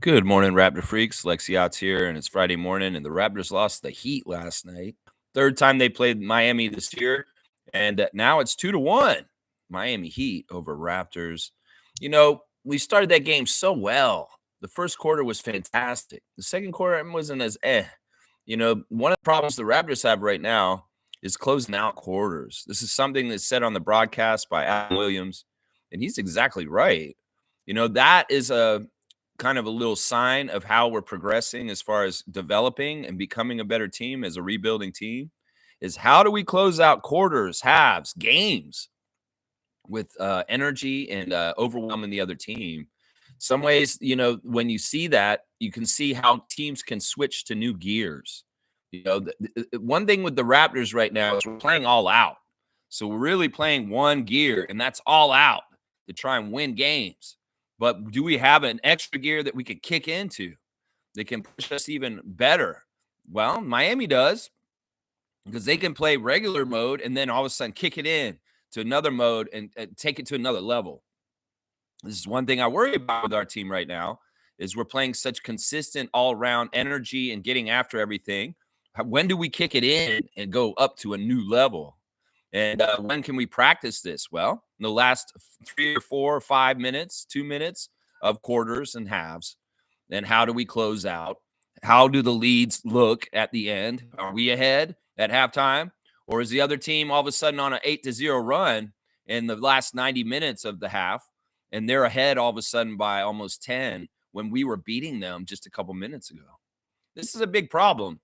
Good morning, Raptor freaks. Lexi Otts here, and it's Friday morning, and the Raptors lost the Heat last night. Third time they played Miami this year, and now it's 2-1. Miami Heat over Raptors. We started that game so well. The first quarter was fantastic. The second quarter wasn't as eh. One of the problems the Raptors have right now is closing out quarters. This is something that's said on the broadcast by Adam Williams, and he's exactly right. That is a kind of a little sign of how we're progressing as far as developing and becoming a better team as a rebuilding team is how do we close out quarters, halves, games with energy and overwhelming the other team. Some ways, when you see that, you can see how teams can switch to new gears. One thing with the Raptors right now is we're playing all out. So we're really playing one gear, and that's all out to try and win games. But do we have an extra gear that we could kick into that can push us even better? Well, Miami does because they can play regular mode and then all of a sudden kick it in to another mode and take it to another level. This is one thing I worry about with our team right now is we're playing such consistent all-around energy and getting after everything. When do we kick it in and go up to a new level? And when can we practice this? Well, in the last 3 or 4 or 5 minutes, 2 minutes of quarters and halves. And how do we close out? How do the leads look at the end? Are we ahead at halftime? Or is the other team all of a sudden on an 8-0 run in the last 90 minutes of the half? And they're ahead all of a sudden by almost 10 when we were beating them just a couple minutes ago. This is a big problem.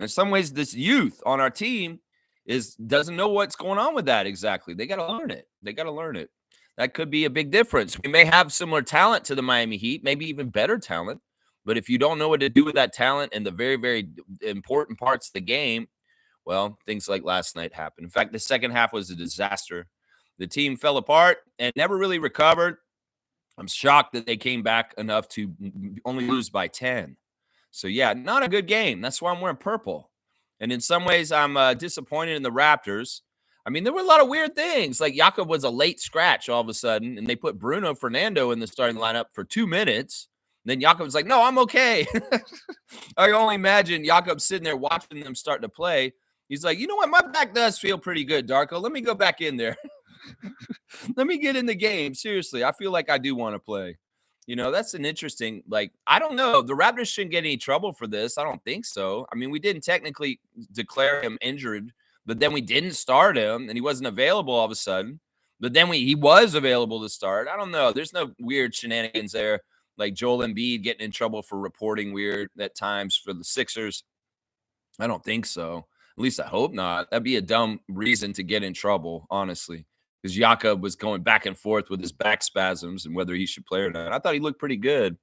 In some ways, this youth on our team doesn't know what's going on with that exactly. They got to learn it. That could be a big difference. We may have similar talent to the Miami Heat, maybe even better talent. But if you don't know what to do with that talent and the very, very important parts of the game, well, things like last night happened. In fact, the second half was a disaster. The team fell apart and never really recovered. I'm shocked that they came back enough to only lose by 10. So, yeah, not a good game. That's why I'm wearing purple. And in some ways, I'm disappointed in the Raptors. I mean, there were a lot of weird things. Like Jakob was a late scratch all of a sudden, and they put Bruno Fernando in the starting lineup for 2 minutes. And then Jakob was like, no, I'm okay. I can only imagine Jakob sitting there watching them start to play. He's like, you know what? My back does feel pretty good, Darko. Let me go back in there. Let me get in the game. Seriously, I feel like I do want to play. That's an interesting, I don't know. The Raptors shouldn't get any trouble for this. I don't think so. I mean, we didn't technically declare him injured, but then we didn't start him and he wasn't available all of a sudden. But then he was available to start. I don't know. There's no weird shenanigans there, like Joel Embiid getting in trouble for reporting weird at times for the Sixers. I don't think so. At least I hope not. That'd be a dumb reason to get in trouble, honestly, because Jakob was going back and forth with his back spasms and whether he should play or not. I thought he looked pretty good.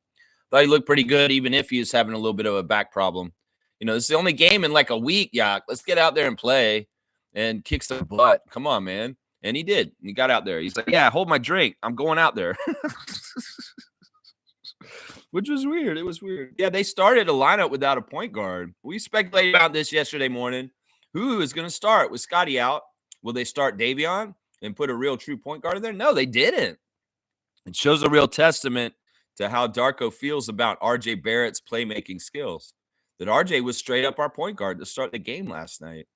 Even if he was having a little bit of a back problem. It's the only game in like a week, Yak. Let's get out there and play and kick some butt. Come on, man. And he did. He got out there. He's like, yeah, hold my drink. I'm going out there. Which was weird. It was weird. Yeah, they started a lineup without a point guard. We speculated about this yesterday morning. Who is going to start? With Scotty out, will they start Davion and put a real true point guard in there? No, they didn't. It shows a real testament to how Darko feels about RJ Barrett's playmaking skills. That RJ was straight up our point guard to start the game last night.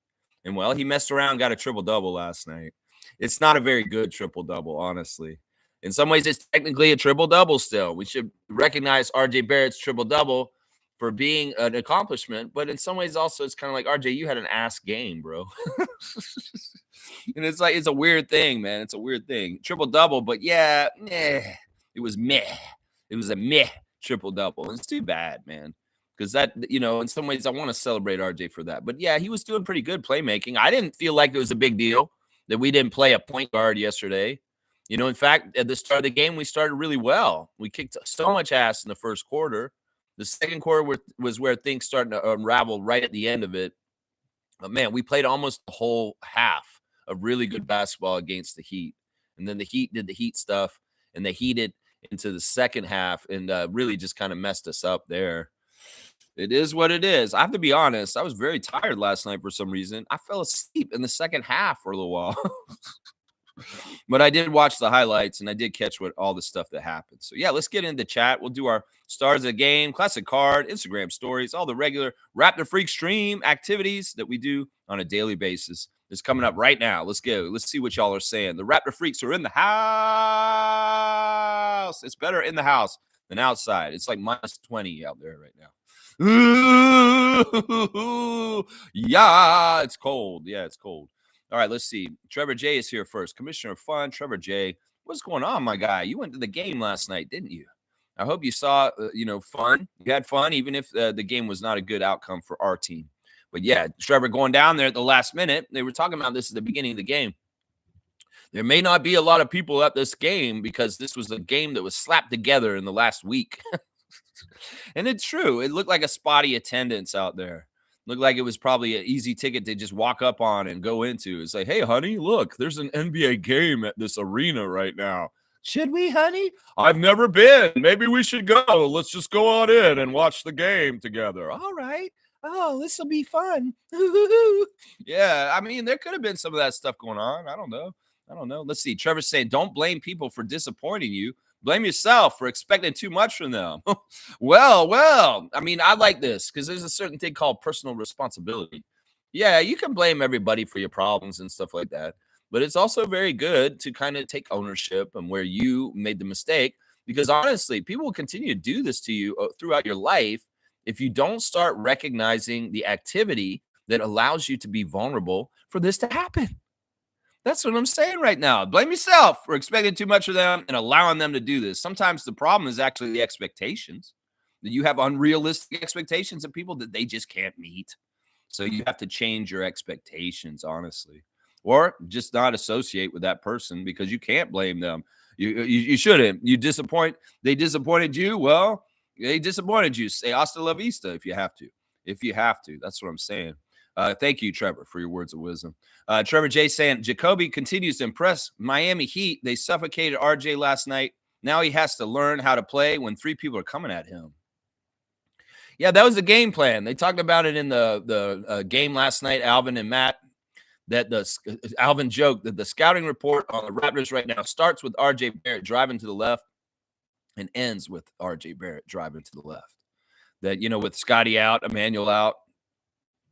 And well, he messed around, got a triple-double last night. It's not a very good triple-double, honestly. In some ways, it's technically a triple-double still. We should recognize RJ Barrett's triple-double for being an accomplishment. But in some ways, also, it's kind of like, RJ, you had an ass game, bro. And it's like, it's a weird thing, man. It's a weird thing. Triple-double, but yeah, it was meh. It was a meh triple-double. It's too bad, man. Because that, in some ways, I want to celebrate RJ for that. But yeah, he was doing pretty good playmaking. I didn't feel like it was a big deal that we didn't play a point guard yesterday. In fact, at the start of the game, we started really well. We kicked so much ass in the first quarter. The second quarter was where things started to unravel right at the end of it. But man, we played almost the whole half of really good basketball against the Heat. And then the Heat did the Heat stuff, and they heated into the second half and really just kind of messed us up there. It is what it is. I have to be honest. I was very tired last night for some reason. I fell asleep in the second half for a little while. But I did watch the highlights and I did catch what all the stuff that happened. So yeah, let's get into chat. We'll do our stars of the game, classic card, Instagram stories, all the regular Raptor Freak stream activities that we do on a daily basis. Is coming up right now. Let's go. Let's see what y'all are saying. The Raptor Freaks are in the house. It's better in the house than outside. It's like minus 20 out there right now. Yeah, it's cold. Yeah, it's cold. All right, let's see. Trevor J is here first. Commissioner of Fun, Trevor J. What's going on, my guy? You went to the game last night, didn't you? I hope you saw, fun. You had fun, even if the game was not a good outcome for our team. But yeah, Trevor going down there at the last minute. They were talking about this at the beginning of the game. There may not be a lot of people at this game because this was a game that was slapped together in the last week. And it's true. It looked like a spotty attendance out there. Looked like it was probably an easy ticket to just walk up on and go into. It's like, hey, honey, look, there's an NBA game at this arena right now. Should we, honey? I've never been. Maybe we should go. Let's just go on in and watch the game together. All right. Oh, this will be fun. Yeah, I mean, there could have been some of that stuff going on. I don't know. Let's see. Trevor's saying, don't blame people for disappointing you. Blame yourself for expecting too much from them. Well. I mean, I like this because there's a certain thing called personal responsibility. Yeah, you can blame everybody for your problems and stuff like that. But it's also very good to kind of take ownership and where you made the mistake. Because honestly, people will continue to do this to you throughout your life if you don't start recognizing the activity that allows you to be vulnerable for this to happen. That's what I'm saying right now. Blame yourself for expecting too much of them and allowing them to do this. Sometimes the problem is actually the expectations, that you have unrealistic expectations of people that they just can't meet. So you have to change your expectations, honestly, or just not associate with that person because you can't blame them. You shouldn't. They disappointed you. Well, they disappointed you. Say hasta la vista if you have to. That's what I'm saying. Thank you, Trevor, for your words of wisdom. Trevor J saying, Jacoby continues to impress Miami Heat. They suffocated RJ last night. Now he has to learn how to play when three people are coming at him. Yeah, that was the game plan. They talked about it in the game last night, Alvin and Matt, that Alvin joked that the scouting report on the Raptors right now starts with RJ Barrett driving to the left and ends with RJ Barrett driving to the left. That, with Scotty out, Emmanuel out,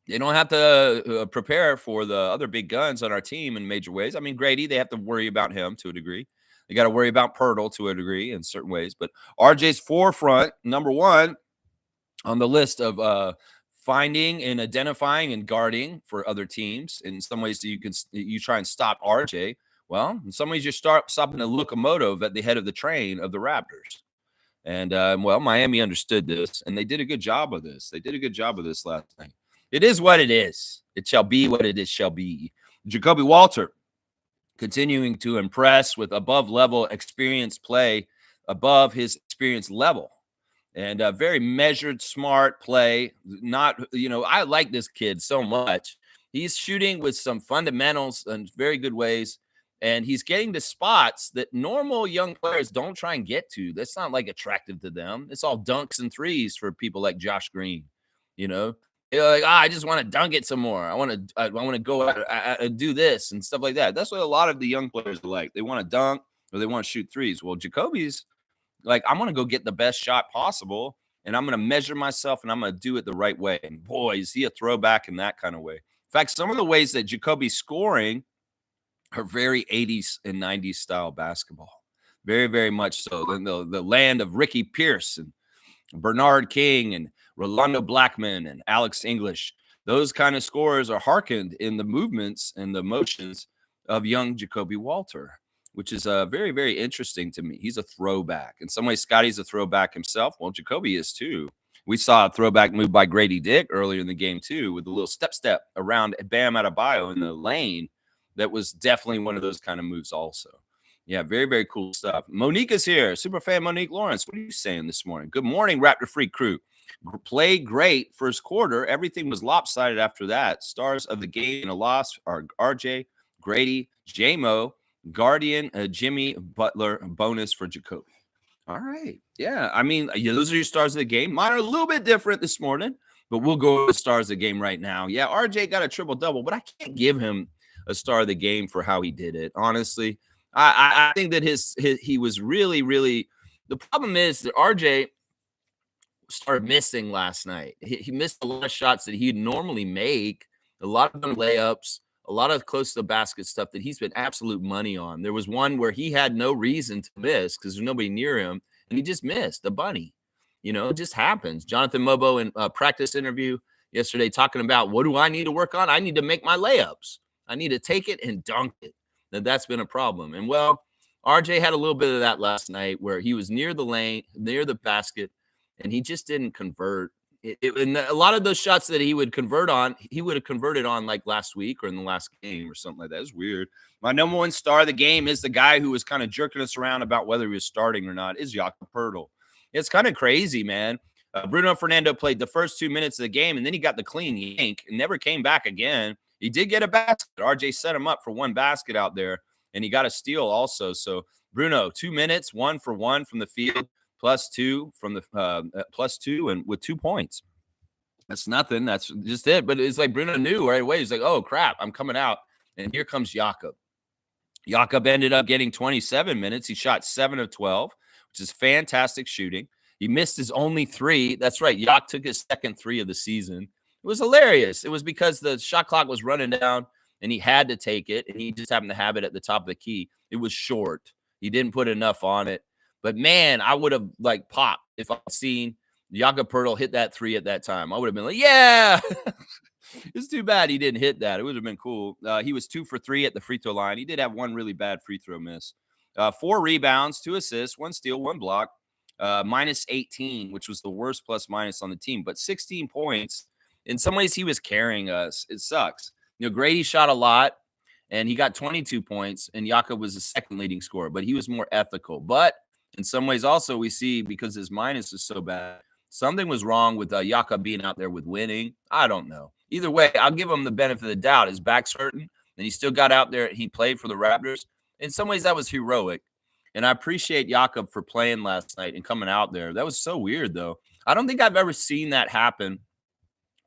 they don't have to prepare for the other big guns on our team in major ways. I mean, Grady, they have to worry about him to a degree. They got to worry about Pirtle to a degree in certain ways. But RJ's forefront, number one on the list of finding and identifying and guarding for other teams. In some ways, you try and stop RJ. Well, in some ways, you're stopping the locomotive at the head of the train of the Raptors. And, Miami understood this, and they did a good job of this. Last night. It is what it is. It shall be what it is shall be. Jacoby Walter continuing to impress with above-level experience play above his experience level. And a very measured, smart play. I like this kid so much. He's shooting with some fundamentals in very good ways. And he's getting to spots that normal young players don't try and get to. That's not like attractive to them. It's all dunks and threes for people like Josh Green, You're like, I just want to dunk it some more. I want to go out and do this and stuff like that. That's what a lot of the young players are like. They want to dunk or they want to shoot threes. Well, Jacoby's like, I'm going to go get the best shot possible, and I'm going to measure myself, and I'm going to do it the right way. And boy, is he a throwback in that kind of way. In fact, some of the ways that Jacoby's scoring are very 80s and 90s style basketball. Very, very much so. The land of Ricky Pierce and Bernard King and Rolando Blackman and Alex English. Those kind of scorers are hearkened in the movements and the motions of young Jacoby Walter, which is very, very interesting to me. He's a throwback. In some ways, Scotty's a throwback himself. Well, Jacoby is too. We saw a throwback move by Grady Dick earlier in the game too, with a little step around Bam Adebayo in the lane. That was definitely one of those kind of moves also. Yeah, very, very cool stuff. Monique is here. Superfan Monique Lawrence. What are you saying this morning? Good morning, Raptor Freak crew. Played great first quarter. Everything was lopsided after that. Stars of the game in a loss are RJ, Grady, J-Mo, Guardian, Jimmy, Butler, bonus for Jacoby. All right. Yeah, I mean, those are your stars of the game. Mine are a little bit different this morning, but we'll go with the stars of the game right now. Yeah, RJ got a triple-double, but I can't give him a star of the game for how he did it. Honestly, I think that he was really, really. The problem is that RJ started missing last night. He missed a lot of shots that he'd normally make, a lot of them layups, a lot of close to the basket stuff that he's been absolute money on. There was one where he had no reason to miss because there's nobody near him, and he just missed a bunny. It just happens. Jonathan Mobo in a practice interview yesterday talking about, what do I need to work on? I need to make my layups. I need to take it and dunk it. That's been a problem. And well, RJ had a little bit of that last night where he was near the lane, near the basket, and he just didn't convert. And a lot of those shots that he would convert on, he would have converted on like last week or in the last game or something like that. It's weird. My number one star of the game is the guy who was kind of jerking us around about whether he was starting or not, is Jakob Poeltl. It's kind of crazy, man. Bruno Fernando played the first 2 minutes of the game, and then he got the clean yank and never came back again. He did get a basket. RJ set him up for one basket out there, and he got a steal also. So Bruno, 2 minutes, 1 for 1 from the field, +2 from the +2 and with 2 points. That's nothing. That's just it. But it's like Bruno knew right away. He's like, oh, crap, I'm coming out. And here comes Jakob. Jakob ended up getting 27 minutes. He shot 7 of 12, which is fantastic shooting. He missed his only 3. That's right. Jakob took his second 3 of the season. It was hilarious. It was because the shot clock was running down, and he had to take it, and he just happened to have it at the top of the key. It was short. He didn't put enough on it. But, man, I would have, popped if I'd seen Jakob Poeltl hit that 3 at that time. I would have been like, yeah. It's too bad he didn't hit that. It would have been cool. He was 2 for 3 at the free throw line. He did have one really bad free throw miss. 4 rebounds, 2 assists, 1 steal, 1 block, -18, which was the worst plus-minus on the team. But 16 points. In some ways, he was carrying us. It sucks. Grady shot a lot, and he got 22 points, and Jakob was the second leading scorer, but he was more ethical. But in some ways also we see, because his minus is so bad, something was wrong with Jakob being out there with winning. I don't know. Either way, I'll give him the benefit of the doubt. His back's hurting, and he still got out there. He played for the Raptors. In some ways, that was heroic. And I appreciate Jakob for playing last night and coming out there. That was so weird, though. I don't think I've ever seen that happen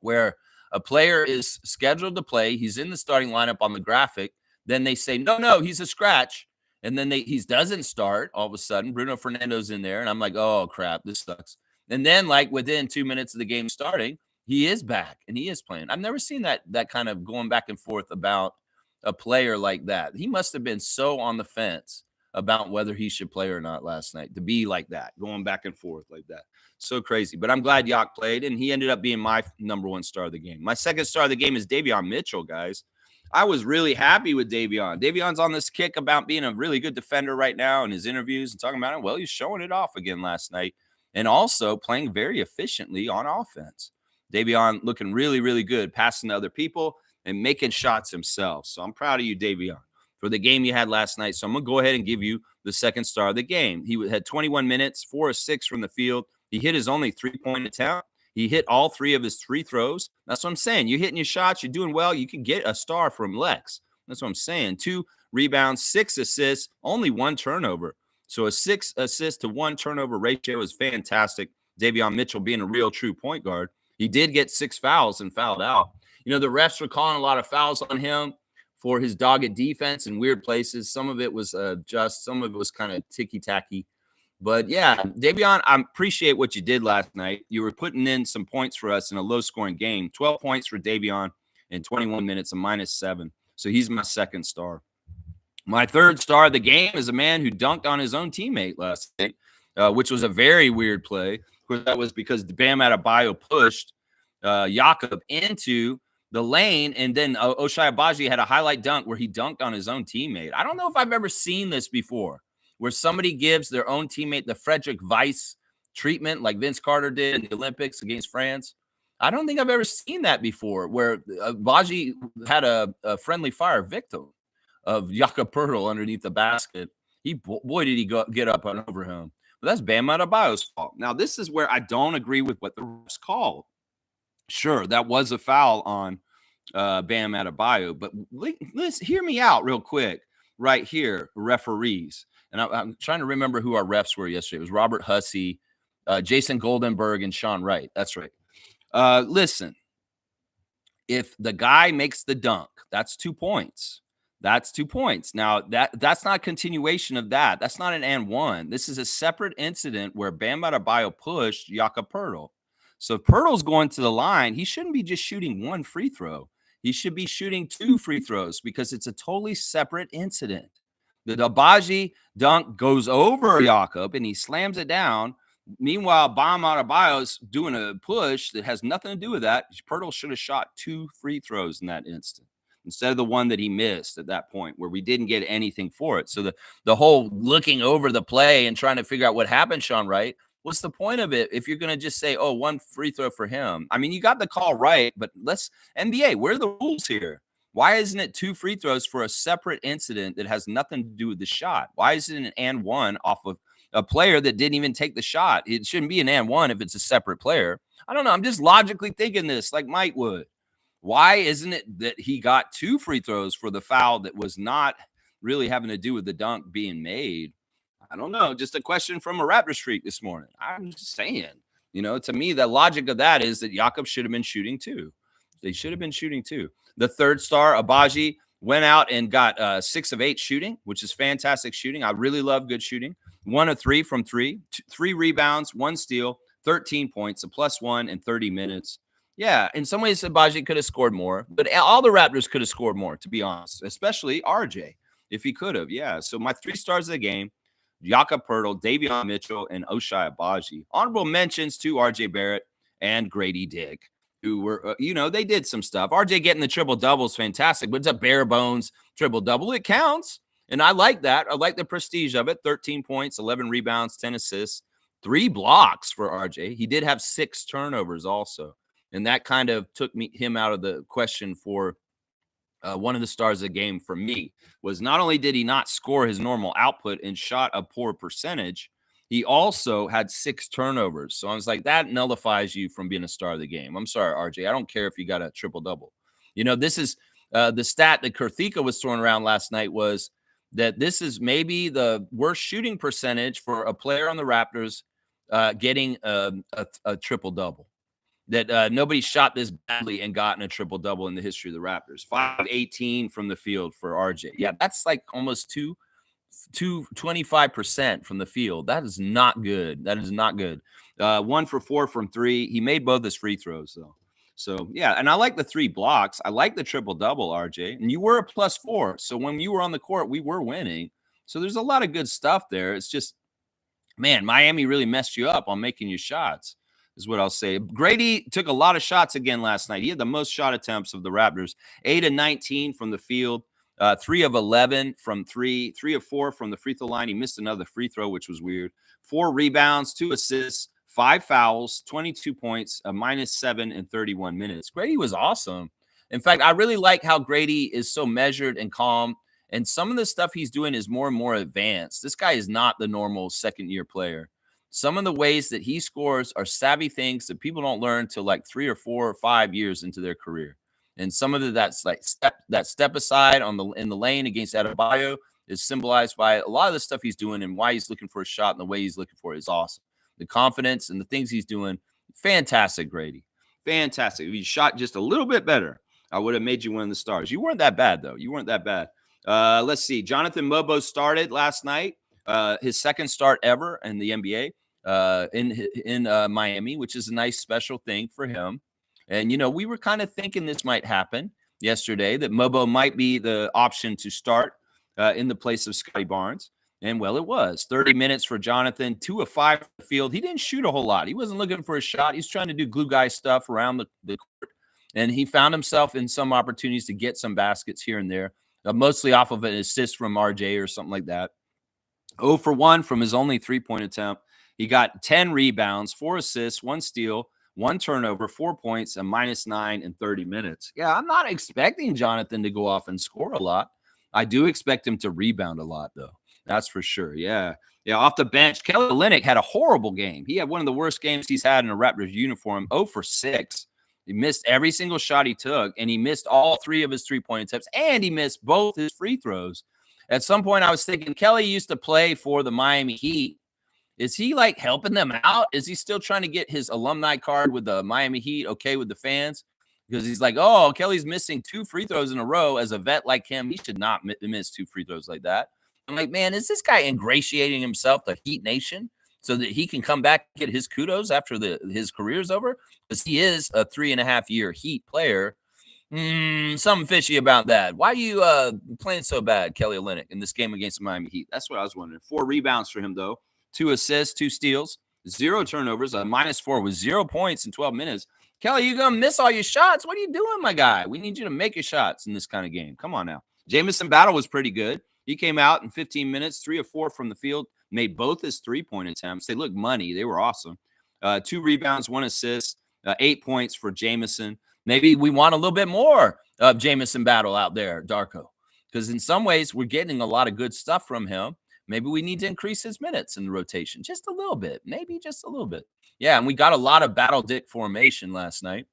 where a player is scheduled to play. He's in the starting lineup on the graphic. Then they say, no, he's a scratch. And then he doesn't start all of a sudden. Bruno Fernando's in there. And I'm like, oh, crap, this sucks. And then, within 2 minutes of the game starting, he is back and he is playing. I've never seen that kind of going back and forth about a player like that. He must have been so on the fence about whether he should play or not last night to be like that, going back and forth like that. So crazy. But I'm glad Jakob played, and he ended up being my number one star of the game. My second star of the game is Davion Mitchell, guys. I was really happy with Davion. Davion's on this kick about being a really good defender right now in his interviews and talking about it. Well, he's showing it off again last night and also playing very efficiently on offense. Davion looking really, really good, passing to other people and making shots himself. So I'm proud of you, Davion, for the game you had last night. So I'm going to go ahead and give you the second star of the game. He had 21 minutes, 4 of 6 from the field. He hit his only 3-point attempt. He hit all 3 of his free throws. That's what I'm saying. You're hitting your shots. You're doing well. You can get a star from Lex. That's what I'm saying. 2 rebounds, 6 assists, only 1 turnover. So a 6 assist to 1 turnover ratio is fantastic. Davion Mitchell being a real true point guard. He did get 6 fouls and fouled out. The refs were calling a lot of fouls on him for his dogged defense in weird places. Some of it was just, some of it was kind of ticky-tacky. But, yeah, Davion, I appreciate what you did last night. You were putting in some points for us in a low-scoring game. 12 points for Davion in 21 minutes, a -7. So he's my second star. My third star of the game is a man who dunked on his own teammate last night, which was a very weird play. Of course, that was because Bam Adebayo pushed Jakob into the lane, and then Ochai Agbaji had a highlight dunk where he dunked on his own teammate. I don't know if I've ever seen this before, where somebody gives their own teammate the Frederick Weiss treatment like Vince Carter did in the Olympics against France. I don't think I've ever seen that before, where Agbaji had a friendly fire victim of Jakob Poeltl underneath the basket. Boy, did he get up and over him. But that's Bam Adebayo's fault. Now, this is where I don't agree with what the refs called. Sure, that was a foul on Bam Adebayo, but listen, hear me out real quick right here, referees. And I'm trying to remember who our refs were yesterday. It was Robert Hussey, Jason Goldenberg, and Sean Wright. That's right. Listen, if the guy makes the dunk, that's 2 points. That's 2 points. Now that's not a continuation of that. That's not an and one. This is a separate incident where Bam Adebayo pushed Jakob Poeltl. So if Poeltl's going to the line, he shouldn't be just shooting one free throw. He should be shooting 2 free throws because it's a totally separate incident. The Agbaji dunk goes over Jakob and he slams it down. Meanwhile, Bam Adebayo's doing a push that has nothing to do with that. Poeltl should have shot 2 free throws in that instant instead of the one that he missed at that point where we didn't get anything for it. So the whole looking over the play and trying to figure out what happened, Sean Wright, what's the point of it if you're going to just say, oh, 1 free throw for him? I mean, you got the call right, but NBA, where are the rules here? Why isn't it 2 free throws for a separate incident that has nothing to do with the shot? Why isn't it an and one off of a player that didn't even take the shot? It shouldn't be an and one if it's a separate player. I don't know. I'm just logically thinking this like Mike would. Why isn't it that he got 2 free throws for the foul that was not really having to do with the dunk being made? I don't know. Just a question from a Raptors freak this morning. I'm just saying, to me, the logic of that is that Jakob should have been shooting 2. They should have been shooting 2. The third star, Agbaji, went out and got 6 of 8 shooting, which is fantastic shooting. I really love good shooting. 1 of 3 from 3, 3 rebounds, 1 steal, 13 points, a +1 in 30 minutes. Yeah, in some ways, Agbaji could have scored more, but all the Raptors could have scored more, to be honest, especially RJ, if he could have. Yeah, so my 3 stars of the game, Jakob Poeltl, Davion Mitchell, and Ochai Agbaji. Honorable mentions to RJ Barrett and Grady Dick, who were, they did some stuff. RJ getting the triple-double is fantastic, but it's a bare bones triple-double. It counts, and I like that. I like the prestige of it. 13 points, 11 rebounds, 10 assists, 3 blocks for RJ. He did have 6 turnovers also. And that kind of took him out of the question for one of the stars of the game for me. Was not only did he not score his normal output and shot a poor percentage, he also had 6 turnovers. So I was like, that nullifies you from being a star of the game. I'm sorry, RJ. I don't care if you got a triple-double. This is the stat that Kurthika was throwing around last night was that this is maybe the worst shooting percentage for a player on the Raptors getting a triple-double. That nobody shot this badly and gotten a triple-double in the history of the Raptors. 5-18 from the field for RJ. Yeah, that's like almost 25% from the field. That is not good. That is not good. 1 for 4 from 3. He made both his free throws, though. So, yeah, and I like the 3 blocks. I like the triple-double, RJ. And you were a +4. So when you were on the court, we were winning. So there's a lot of good stuff there. It's just, man, Miami really messed you up on making your shots. Is what I'll say. Grady took a lot of shots again last night. He had the most shot attempts of the Raptors. 8 of 19 from the field, 3 of 11 from 3, 3 of 4 from the free throw line. He missed another free throw, which was weird. 4 rebounds, 2 assists, 5 fouls, 22 points, a -7 in 31 minutes. Grady was awesome. In fact, I really like how Grady is so measured and calm. And some of the stuff he's doing is more and more advanced. This guy is not the normal second-year player. Some of the ways that he scores are savvy things that people don't learn till like 3 or 4 or 5 years into their career. And some of that's like step aside in the lane against Adebayo is symbolized by a lot of the stuff he's doing, and why he's looking for a shot and the way he's looking for it is awesome. The confidence and the things he's doing, fantastic, Grady. Fantastic. If you shot just a little bit better, I would have made you one of the stars. You weren't that bad, though. You weren't that bad. Let's see. Jonathan Mobo started last night. His second start ever in the NBA. In Miami, which is a nice special thing for him. And, we were kind of thinking this might happen yesterday, that Mobo might be the option to start in the place of Scotty Barnes. And, well, it was 30 minutes for Jonathan, 2 of 5 from the field. He didn't shoot a whole lot. He wasn't looking for a shot. He's trying to do glue guy stuff around the court. And he found himself in some opportunities to get some baskets here and there, mostly off of an assist from RJ or something like that. 0 for 1 from his only 3-point attempt. He got 10 rebounds, 4 assists, 1 steal, 1 turnover, 4 points, a -9 in 30 minutes. Yeah, I'm not expecting Jonathan to go off and score a lot. I do expect him to rebound a lot, though. That's for sure. Yeah. Yeah, off the bench, Kelly Olynyk had a horrible game. He had one of the worst games he's had in a Raptors uniform, 0 for 6. He missed every single shot he took, and he missed all 3 of his 3-point attempts, and he missed both his free throws. At some point, I was thinking, Kelly used to play for the Miami Heat. Is he like helping them out? Is he still trying to get his alumni card with the Miami Heat okay with the fans? because he's like, oh, Kelly's missing 2 free throws in a row. As a vet like him, he should not miss 2 free throws like that. I'm like, man, is this guy ingratiating himself to Heat Nation so that he can come back and get his kudos after his career's over? Because he is a 3.5-year Heat player. Something fishy about that. Why are you playing so bad, Kelly Olynyk, in this game against the Miami Heat? That's what I was wondering. 4 rebounds for him, though. 2 assists, 2 steals, 0 turnovers, a -4 with 0 points in 12 minutes. Kelly, you're going to miss all your shots. What are you doing, my guy? We need you to make your shots in this kind of game. Come on now. Jamison Battle was pretty good. He came out in 15 minutes, 3 of 4 from the field, made both his 3-point attempts. They looked money. They were awesome. 2 rebounds, 1 assist, 8 points for Jamison. Maybe we want a little bit more of Jamison Battle out there, Darko, because in some ways we're getting a lot of good stuff from him. Maybe we need to increase his minutes in the rotation just a little bit, maybe just a little bit. Yeah, and we got a lot of Battle Dick formation last night.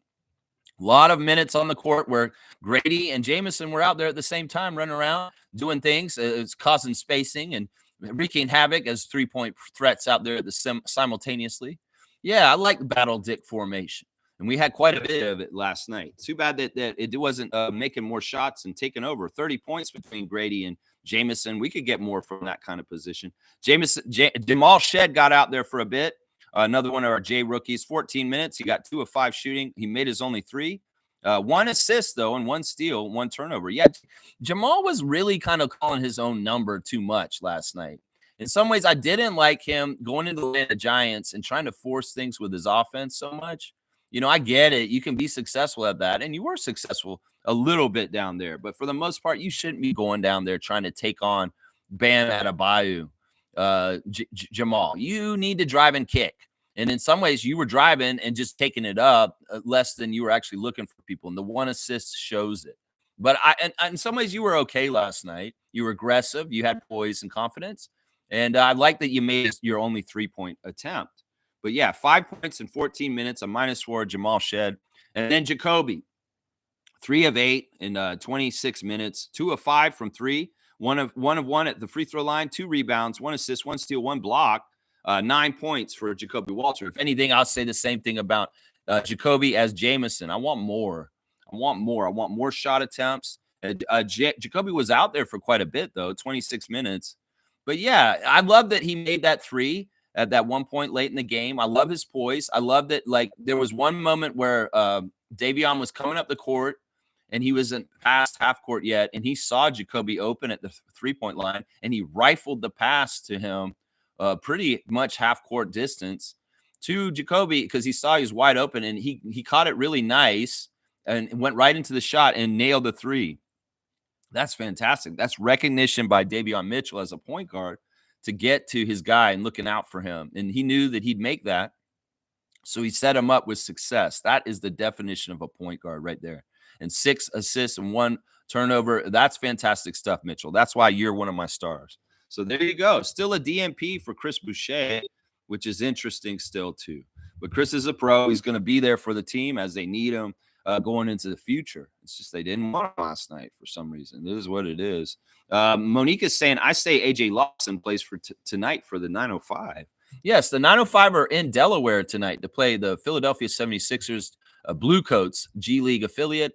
A lot of minutes on the court where Grady and Jamison were out there at the same time running around, doing things. It's causing spacing and wreaking havoc as 3-point threats out there at the simultaneously. Yeah, I like Battle Dick formation. And we had quite a bit of it last night. Too bad that it wasn't making more shots and taking over. 30 points between Grady and Jamison. We could get more from that kind of position. Jamal Shead got out there for a bit. Another one of our J rookies, 14 minutes. He got 2 of 5 shooting. He made his only 3. 1 assist, though, and 1 steal, 1 turnover. Yeah, Jamal was really kind of calling his own number too much last night. In some ways, I didn't like him going into the Atlanta Giants and trying to force things with his offense so much. You know, I get it. You can be successful at that. And you were successful a little bit down there. But for the most part, you shouldn't be going down there trying to take on Bam Adebayo, Jamal. You need to drive and kick. And in some ways, you were driving and just taking it up less than you were actually looking for people. And the 1 assist shows it. But in some ways, you were okay last night. You were aggressive. You had poise and confidence. And I like that you made your only 3-point attempt. But yeah, 5 points in 14 minutes, a -4, Jamal Shead. And then Jacoby, 3 of 8 in 26 minutes, 2 of 5 from 3, 1 of 1 at the free throw line, 2 rebounds, 1 assist, 1 steal, 1 block, 9 points for Jacoby Walter. If anything, I'll say the same thing about Jacoby as Jamison. I want more. I want more shot attempts. Jacoby was out there for quite a bit, though, 26 minutes. But yeah, I love that he made that 3 at that one point late in the game. I love his poise. I love that, like, there was one moment where Davion was coming up the court and he wasn't past half court yet, and he saw Jacoby open at the 3-point line, and he rifled the pass to him pretty much half court distance to Jacoby because he saw he was wide open, and he caught it really nice and went right into the shot and nailed the 3. That's fantastic. That's recognition by Davion Mitchell as a point guard to get to his guy and looking out for him. And he knew that he'd make that. So he set him up with success. That is the definition of a point guard right there. And 6 assists and 1 turnover. That's fantastic stuff, Mitchell. That's why you're one of my stars. So there you go. Still a DNP for Chris Boucher, which is interesting still too. But Chris is a pro. He's going to be there for the team as they need him going into the future. It's just they didn't want him last night for some reason. This is what it is. Monique is saying, I say AJ Lawson plays for tonight for the 905. Yes, the 905 are in Delaware tonight to play the Philadelphia 76ers Blue Coats G League affiliate.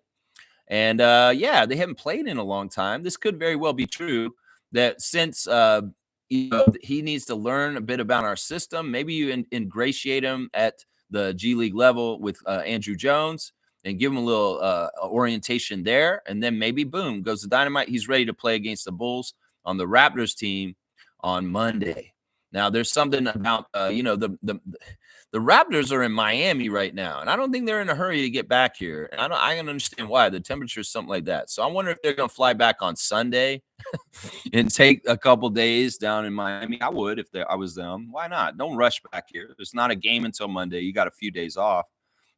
And yeah, they haven't played in a long time. This could very well be true that since he needs to learn a bit about our system, maybe you ingratiate him at the G League level with Andrew Jones and give him a little orientation there. And then maybe, boom, goes the dynamite. He's ready to play against the Bulls on the Raptors team on Monday. Now, there's something about, the Raptors are in Miami right now, and I don't think they're in a hurry to get back here. And I can understand why. The temperature is something like that. So I wonder if they're going to fly back on Sunday and take a couple days down in Miami. I would if I was them. Why not? Don't rush back here. There's not a game until Monday. You got a few days off.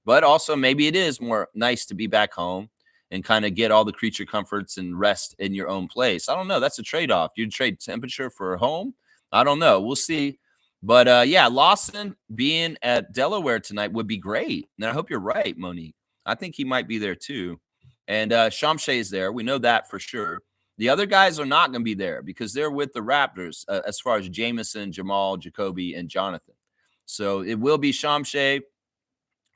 But also maybe it is more nice to be back home and kind of get all the creature comforts and rest in your own place. I don't know. That's a trade-off. You trade temperature for home? I don't know. We'll see. But, yeah, Lawson being at Delaware tonight would be great. And I hope you're right, Monique. I think he might be there too. And Shamshay is there. We know that for sure. The other guys are not going to be there because they're with the Raptors as far as Jamison, Jamal, Jacoby, and Jonathan. So it will be Shamshay,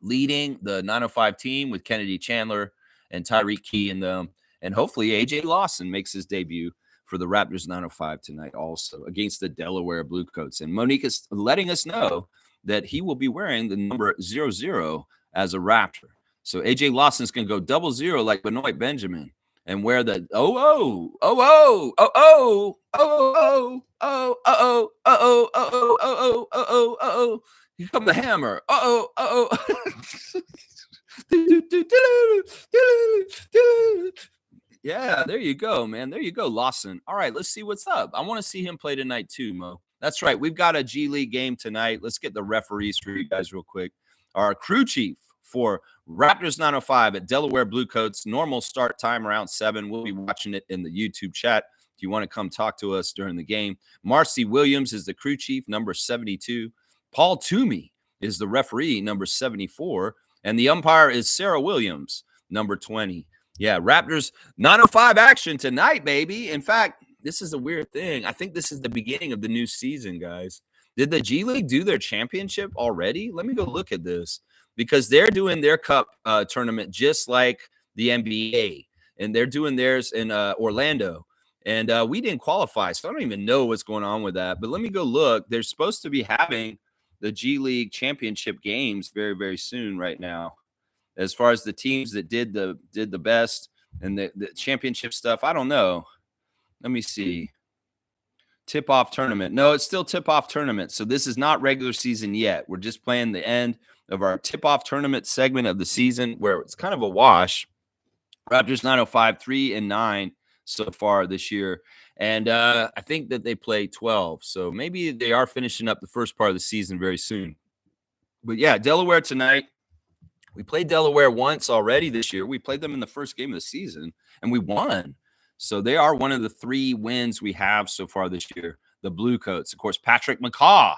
leading the 905 team with Kennedy Chandler and Tyreek Key in them. And hopefully AJ Lawson makes his debut for the Raptors 905 tonight also against the Delaware Bluecoats. And Monique is letting us know that he will be wearing the number 00 as a Raptor. So AJ Lawson's going to go 00 like Benoit Benjamin and wear the Here come the hammer. Yeah, there you go, man. There you go, Lawson. All right, let's see what's up. I want to see him play tonight too, Mo. That's right. We've got a G League game tonight. Let's get the referees for you guys real quick. Our crew chief for Raptors 905 at Delaware Bluecoats. Normal start time around 7. We'll be watching it in the YouTube chat if you want to come talk to us during the game. Marcy Williams is the crew chief, number 72. Paul Toomey is the referee, number 74. And the umpire is Sarah Williams, number 20. Yeah, Raptors 905 action tonight, baby. In fact, this is a weird thing. I think this is the beginning of the new season, guys. Did the G League do their championship already? Let me go look at this because they're doing their cup tournament just like the NBA, and they're doing theirs in Orlando. And we didn't qualify, so I don't even know what's going on with that. But let me go look. They're supposed to be having the G League championship games very, very soon right now. As far as the teams that did the best and the championship stuff, I don't know. Let me see. Tip-off tournament. No, it's still tip-off tournament. So this is not regular season yet. We're just playing the end of our tip-off tournament segment of the season where it's kind of a wash. Raptors 905, 3-9 so far this year. And I think that they play 12. So maybe they are finishing up the first part of the season very soon. But yeah, Delaware tonight. We played Delaware once already this year. We played them in the first game of the season, and we won. So they are one of the 3 wins we have so far this year, the Bluecoats. Of course, Patrick McCaw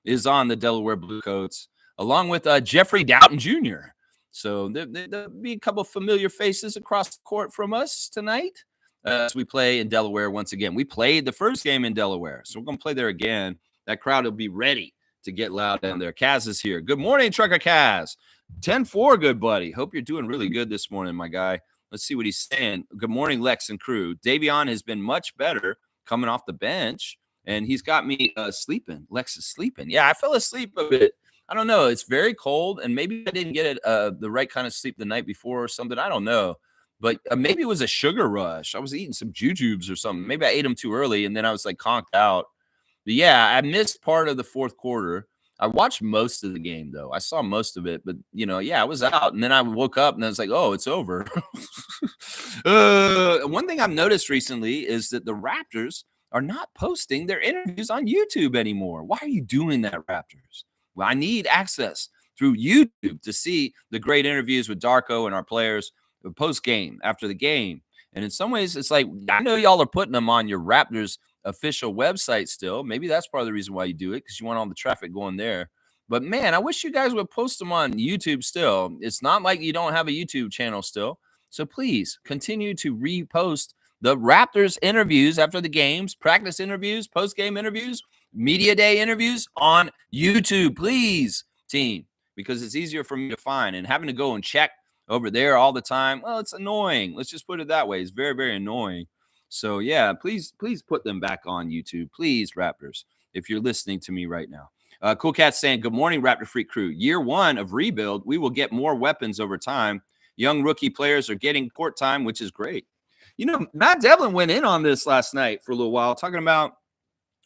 is on the Delaware Bluecoats, along with Jeffrey Doughton Jr. So there'll be a couple of familiar faces across the court from us tonight as we play in Delaware once again. We played the first game in Delaware, so we're going to play there again. That crowd will be ready to get loud down there. Kaz is here. Good morning, Trucker Kaz. 10-4, good buddy. Hope you're doing really good this morning, my guy. Let's see what he's saying. Good morning, Lex and crew. Davion has been much better coming off the bench, and he's got me sleeping. Lex is sleeping. Yeah, I fell asleep a bit. I don't know. It's very cold, and maybe I didn't get the right kind of sleep the night before or something. I don't know. But maybe it was a sugar rush. I was eating some jujubes or something. Maybe I ate them too early, and then I was like conked out. But yeah, I missed part of the fourth quarter. I watched most of the game, though. I saw most of it, but, I was out. And then I woke up, and I was like, oh, it's over. One thing I've noticed recently is that the Raptors are not posting their interviews on YouTube anymore. Why are you doing that, Raptors? Well, I need access through YouTube to see the great interviews with Darko and our players post-game, after the game. And in some ways, it's like, I know y'all are putting them on your Raptors official website still. Maybe that's part of the reason why you do it, because you want all the traffic going there. But man, I wish you guys would post them on YouTube still. It's not like you don't have a YouTube channel still. So please continue to repost the Raptors interviews after the games, practice interviews, post-game interviews, media day interviews on YouTube, please, team, because it's easier for me to find, and having to go and check over there all the time, well, it's annoying. Let's just put it that way. It's very, very annoying. So, yeah, please put them back on YouTube. Please, Raptors, if you're listening to me right now. Cool Cat saying, good morning, Raptor Freak crew. Year 1 of rebuild, we will get more weapons over time. Young rookie players are getting court time, which is great. Matt Devlin went in on this last night for a little while, talking about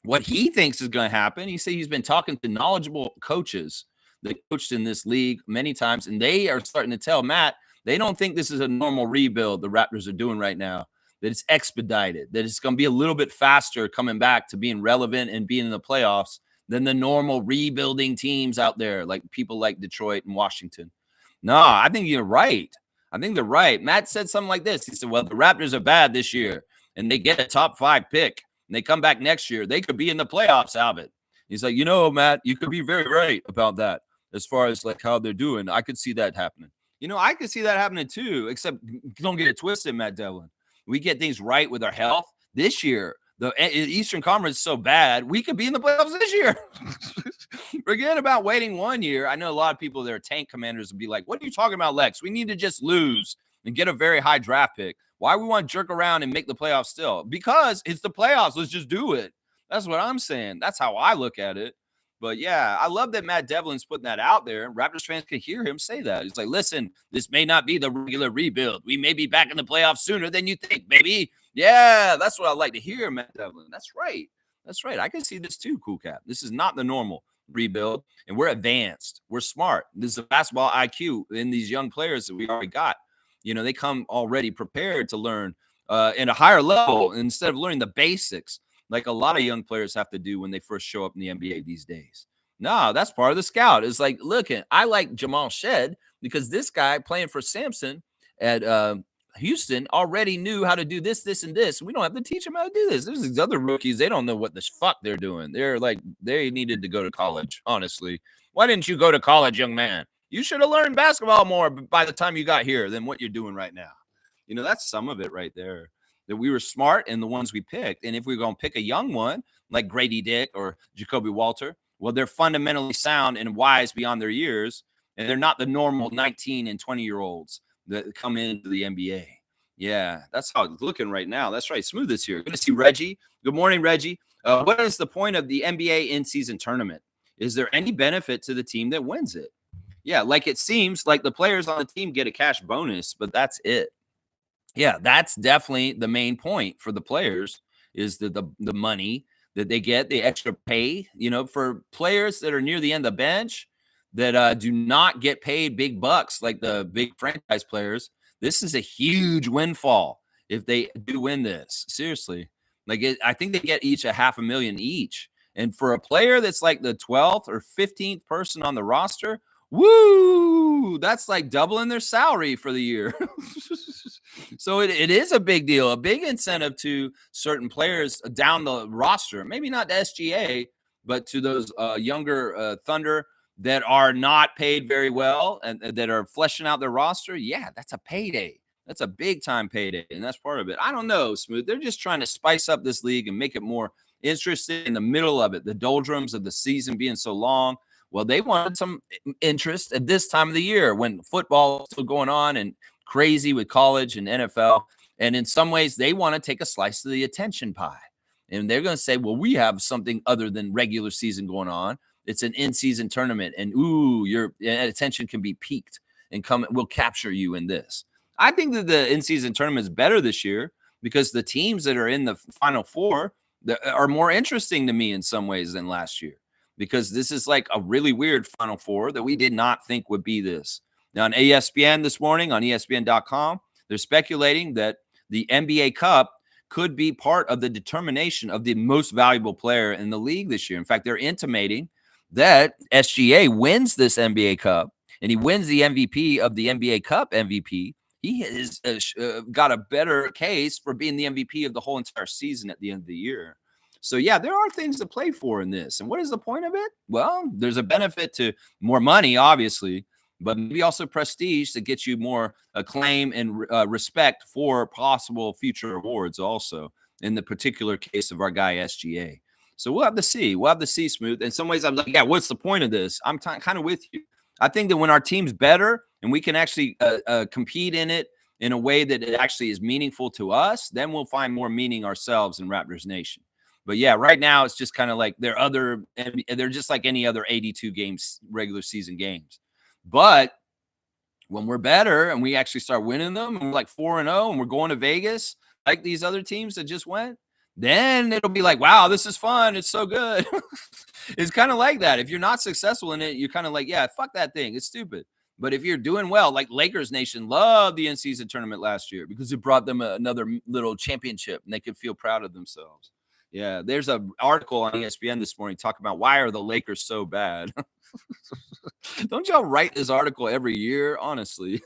what he thinks is going to happen. He said he's been talking to knowledgeable coaches that coached in this league many times, and they are starting to tell Matt they don't think this is a normal rebuild the Raptors are doing right now, that it's expedited, that it's going to be a little bit faster coming back to being relevant and being in the playoffs than the normal rebuilding teams out there, like people like Detroit and Washington. No, I think you're right. I think they're right. Matt said something like this. He said, well, the Raptors are bad this year, and they get a top 5 pick, and they come back next year. They could be in the playoffs, Albert. He's like, Matt, you could be very right about that as far as like how they're doing. I could see that happening. I could see that happening too, except don't get it twisted, Matt Devlin. We get things right with our health. This year, The Eastern Conference is so bad, we could be in the playoffs this year. Forget about waiting 1 year. I know a lot of people that are tank commanders would be like, what are you talking about, Lex? We need to just lose and get a very high draft pick. Why we want to jerk around and make the playoffs still? Because it's the playoffs. Let's just do it. That's what I'm saying. That's how I look at it. But yeah, I love that Matt Devlin's putting that out there. Raptors fans can hear him say that. He's like, listen, this may not be the regular rebuild. We may be back in the playoffs sooner than you think, baby. Yeah, that's what I like to hear, Matt Devlin. That's right. That's right. I can see this too, Cool Cat. This is not the normal rebuild, and we're advanced. We're smart. This is a basketball IQ in these young players that we already got. You know, they come already prepared to learn at a higher level instead of learning the basics like a lot of young players have to do when they first show up in the NBA these days. No, that's part of the scout. It's like, look, I like Jamal Shed because this guy playing for Samson at Houston already knew how to do this, this, and this. We don't have to teach them how to do this. There's these other rookies. They don't know what the fuck they're doing. They're like, they needed to go to college, honestly. Why didn't you go to college, young man? You should have learned basketball more by the time you got here than what you're doing right now. You know, that's some of it right there. That we were smart in the ones we picked. And if we're going to pick a young one like Grady Dick or Jacoby Walter, well, they're fundamentally sound and wise beyond their years. And they're not the normal 19 and 20-year-olds that come into the NBA. Yeah, that's how it's looking right now. That's right. Smooth is here. Good to see Reggie. Good morning, Reggie. What is the point of the NBA in-season tournament? Is there any benefit to the team that wins it? Yeah, like it seems like the players on the team get a cash bonus, but that's it. Yeah, that's definitely the main point for the players is the money that they get, the extra pay, you know, for players that are near the end of the bench that do not get paid big bucks like the big franchise players. This is a huge windfall if they do win this. Seriously. I think they get each $500,000 each. And for a player that's like the 12th or 15th person on the roster, woo, that's like doubling their salary for the year. So it is a big deal, a big incentive to certain players down the roster, maybe not the SGA, but to those younger Thunder that are not paid very well and that are fleshing out their roster. Yeah, that's a payday. That's a big time payday. And that's part of it. I don't know, Smooth. They're just trying to spice up this league and make it more interesting in the middle of it, the doldrums of the season being so long. Well, they wanted some interest at this time of the year when football is still going on and crazy with college and NFL. And in some ways, they want to take a slice of the attention pie. And they're going to say, well, we have something other than regular season going on. It's an in-season tournament. And, ooh, your attention can be piqued and we'll capture you in this. I think that the in-season tournament is better this year because the teams that are in the Final Four are more interesting to me in some ways than last year. Because this is like a really weird Final Four that we did not think would be this. Now, on ESPN this morning, on ESPN.com, they're speculating that the NBA Cup could be part of the determination of the most valuable player in the league this year. In fact, they're intimating that SGA wins this NBA Cup and he wins the MVP of the NBA Cup MVP. He has got a better case for being the MVP of the whole entire season at the end of the year. So, yeah, there are things to play for in this. And what is the point of it? Well, there's a benefit to more money, obviously, but maybe also prestige to get you more acclaim and respect for possible future awards also in the particular case of our guy SGA. So we'll have to see. We'll have to see, Smooth. In some ways, I'm like, yeah, what's the point of this? I'm kind of with you. I think that when our team's better and we can actually compete in it in a way that it actually is meaningful to us, then we'll find more meaning ourselves in Raptors Nation. But yeah, right now it's just kind of like they're just like any other 82 games, regular season games. But when we're better and we actually start winning them and we're like 4-0 and we're going to Vegas like these other teams that just went, then it'll be like, wow, this is fun. It's so good. It's kind of like that. If you're not successful in it, you're kind of like, yeah, fuck that thing. It's stupid. But if you're doing well, like Lakers Nation loved the in-season tournament last year because it brought them another little championship and they could feel proud of themselves. Yeah, there's an article on ESPN this morning talking about why are the Lakers so bad. Don't y'all write this article every year? Honestly.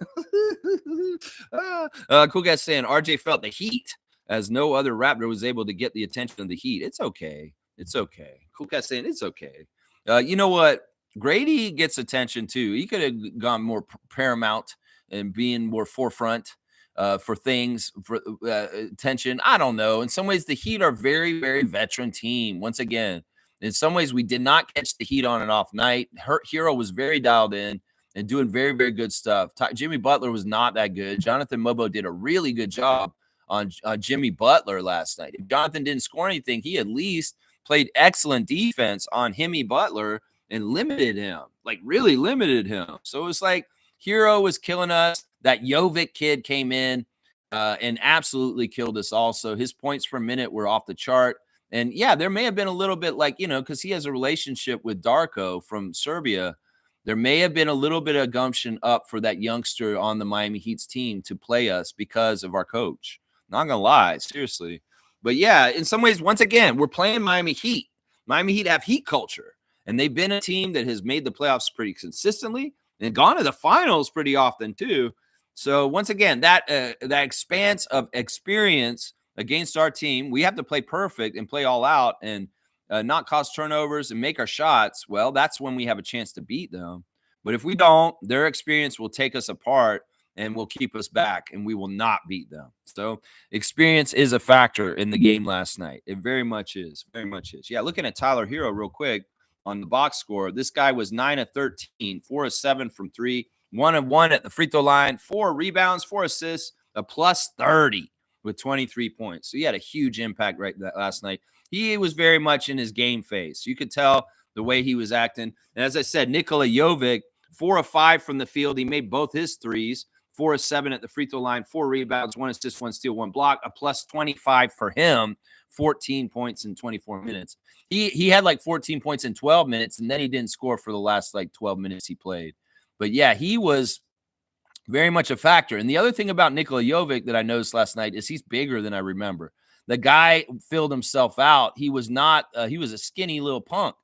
Cool guy saying RJ felt the heat as no other Raptor was able to get the attention of the Heat. It's okay. It's okay. Cool guy saying it's okay. You know what? Grady gets attention too. He could have gone more paramount and being more forefront. for things, for attention. I don't know. In some ways, the Heat are very, very veteran team. Once again, in some ways, we did not catch the Heat on and off night. Hero was very dialed in and doing very, very good stuff. Jimmy Butler was not that good. Jonathan Mobo did a really good job on Jimmy Butler last night. If Jonathan didn't score anything, he at least played excellent defense on Jimmy Butler and limited him, like really limited him. So it was like Hero was killing us. That Jovic kid came in and absolutely killed us also. His points per minute were off the chart. And yeah, there may have been a little bit like, because he has a relationship with Darko from Serbia. There may have been a little bit of gumption up for that youngster on the Miami Heat's team to play us because of our coach. Not going to lie, seriously. But yeah, in some ways, once again, we're playing Miami Heat. Miami Heat have Heat culture. And they've been a team that has made the playoffs pretty consistently and gone to the finals pretty often too. So once again, that expanse of experience against our team, we have to play perfect and play all out and not cause turnovers and make our shots. Well, that's when we have a chance to beat them. But if we don't, their experience will take us apart and will keep us back, and we will not beat them. So experience is a factor in the game last night. It very much is. Very much is. Yeah, looking at Tyler Hero real quick on the box score, this guy was 9 of 13, 4 of 7 from 3, 1 of 1 at the free throw line, 4 rebounds, 4 assists, a plus 30 with 23 points. So he had a huge impact last night. He was very much in his game phase. You could tell the way he was acting. And as I said, Nikola Jovic, 4 of 5 from the field. He made both his threes, 4 of 7 at the free throw line, 4 rebounds, 1 assist, 1 steal, 1 block, a plus 25 for him, 14 points in 24 minutes. He had like 14 points in 12 minutes, and then he didn't score for the last like 12 minutes he played. But yeah, he was very much a factor. And the other thing about Nikola Jovic that I noticed last night is he's bigger than I remember. The guy filled himself out. He was not, he was a skinny little punk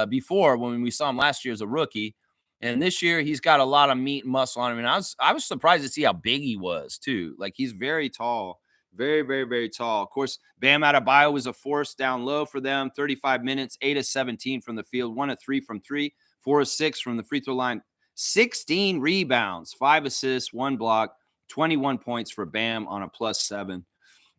before when we saw him last year as a rookie. And this year he's got a lot of meat and muscle on him. And I was surprised to see how big he was too. Like he's very tall, very, very, very tall. Of course, Bam Adebayo was a force down low for them. 35 minutes, 8 of 17 from the field, 1 of 3 from 3, 4 of 6 from the free throw line, 16 rebounds, 5 assists, 1 block, 21 points for Bam on a plus 7.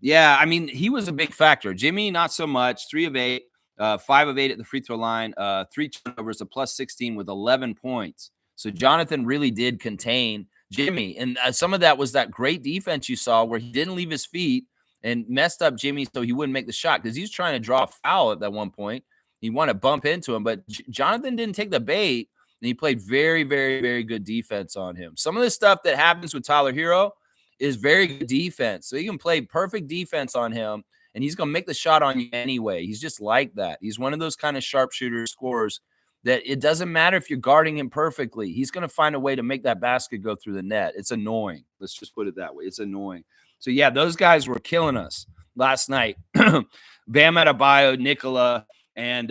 Yeah, I mean, he was a big factor. Jimmy, not so much. 3 of 8, 5 of 8 at the free throw line, 3 turnovers, a plus 16 with 11 points. So Jonathan really did contain Jimmy. And some of that was that great defense you saw where he didn't leave his feet and messed up Jimmy so he wouldn't make the shot because he was trying to draw a foul at that one point. He wanted to bump into him, but Jonathan didn't take the bait, and he played very, very, very good defense on him. Some of the stuff that happens with Tyler Hero is very good defense. So you can play perfect defense on him, and he's going to make the shot on you anyway. He's just like that. He's one of those kind of sharpshooter scorers that it doesn't matter if you're guarding him perfectly. He's going to find a way to make that basket go through the net. It's annoying. Let's just put it that way. It's annoying. So, yeah, those guys were killing us last night. Bam Adebayo, Nikola, and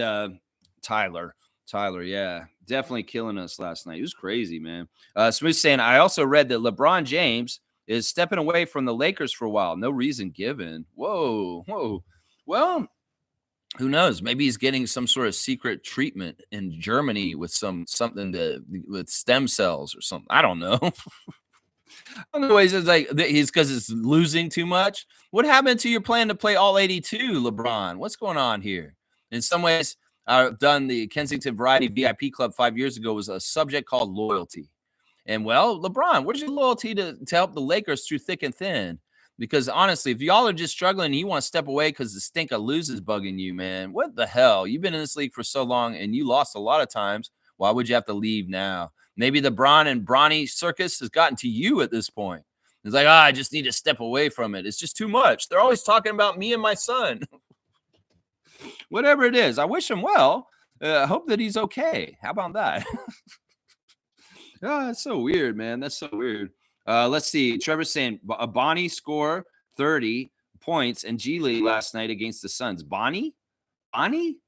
Tyler. Tyler, yeah, definitely killing us last night. It was crazy, man. Smooth saying, I also read that LeBron James is stepping away from the Lakers for a while. No reason given. Whoa. Well, who knows? Maybe he's getting some sort of secret treatment in Germany with with stem cells or something. I don't know. I don't know. He's like he's because it's losing too much. What happened to your plan to play all 82, LeBron? What's going on here? In some ways, I've done the Kensington Variety VIP Club 5 years ago was a subject called loyalty. And well, LeBron, where's your loyalty to help the Lakers through thick and thin? Because honestly, if y'all are just struggling and you want to step away because the stink of lose is bugging you, man, what the hell? You've been in this league for so long and you lost a lot of times. Why would you have to leave now? Maybe the Bron and Bronny circus has gotten to you at this point. It's like, I just need to step away from it. It's just too much. They're always talking about me and my son. Whatever it is, I wish him well. I hope that he's okay. How about that? That's so weird, man. That's so weird. Let's see. Trevor's saying Bonnie score 30 points and G League last night against the Suns. Bonnie?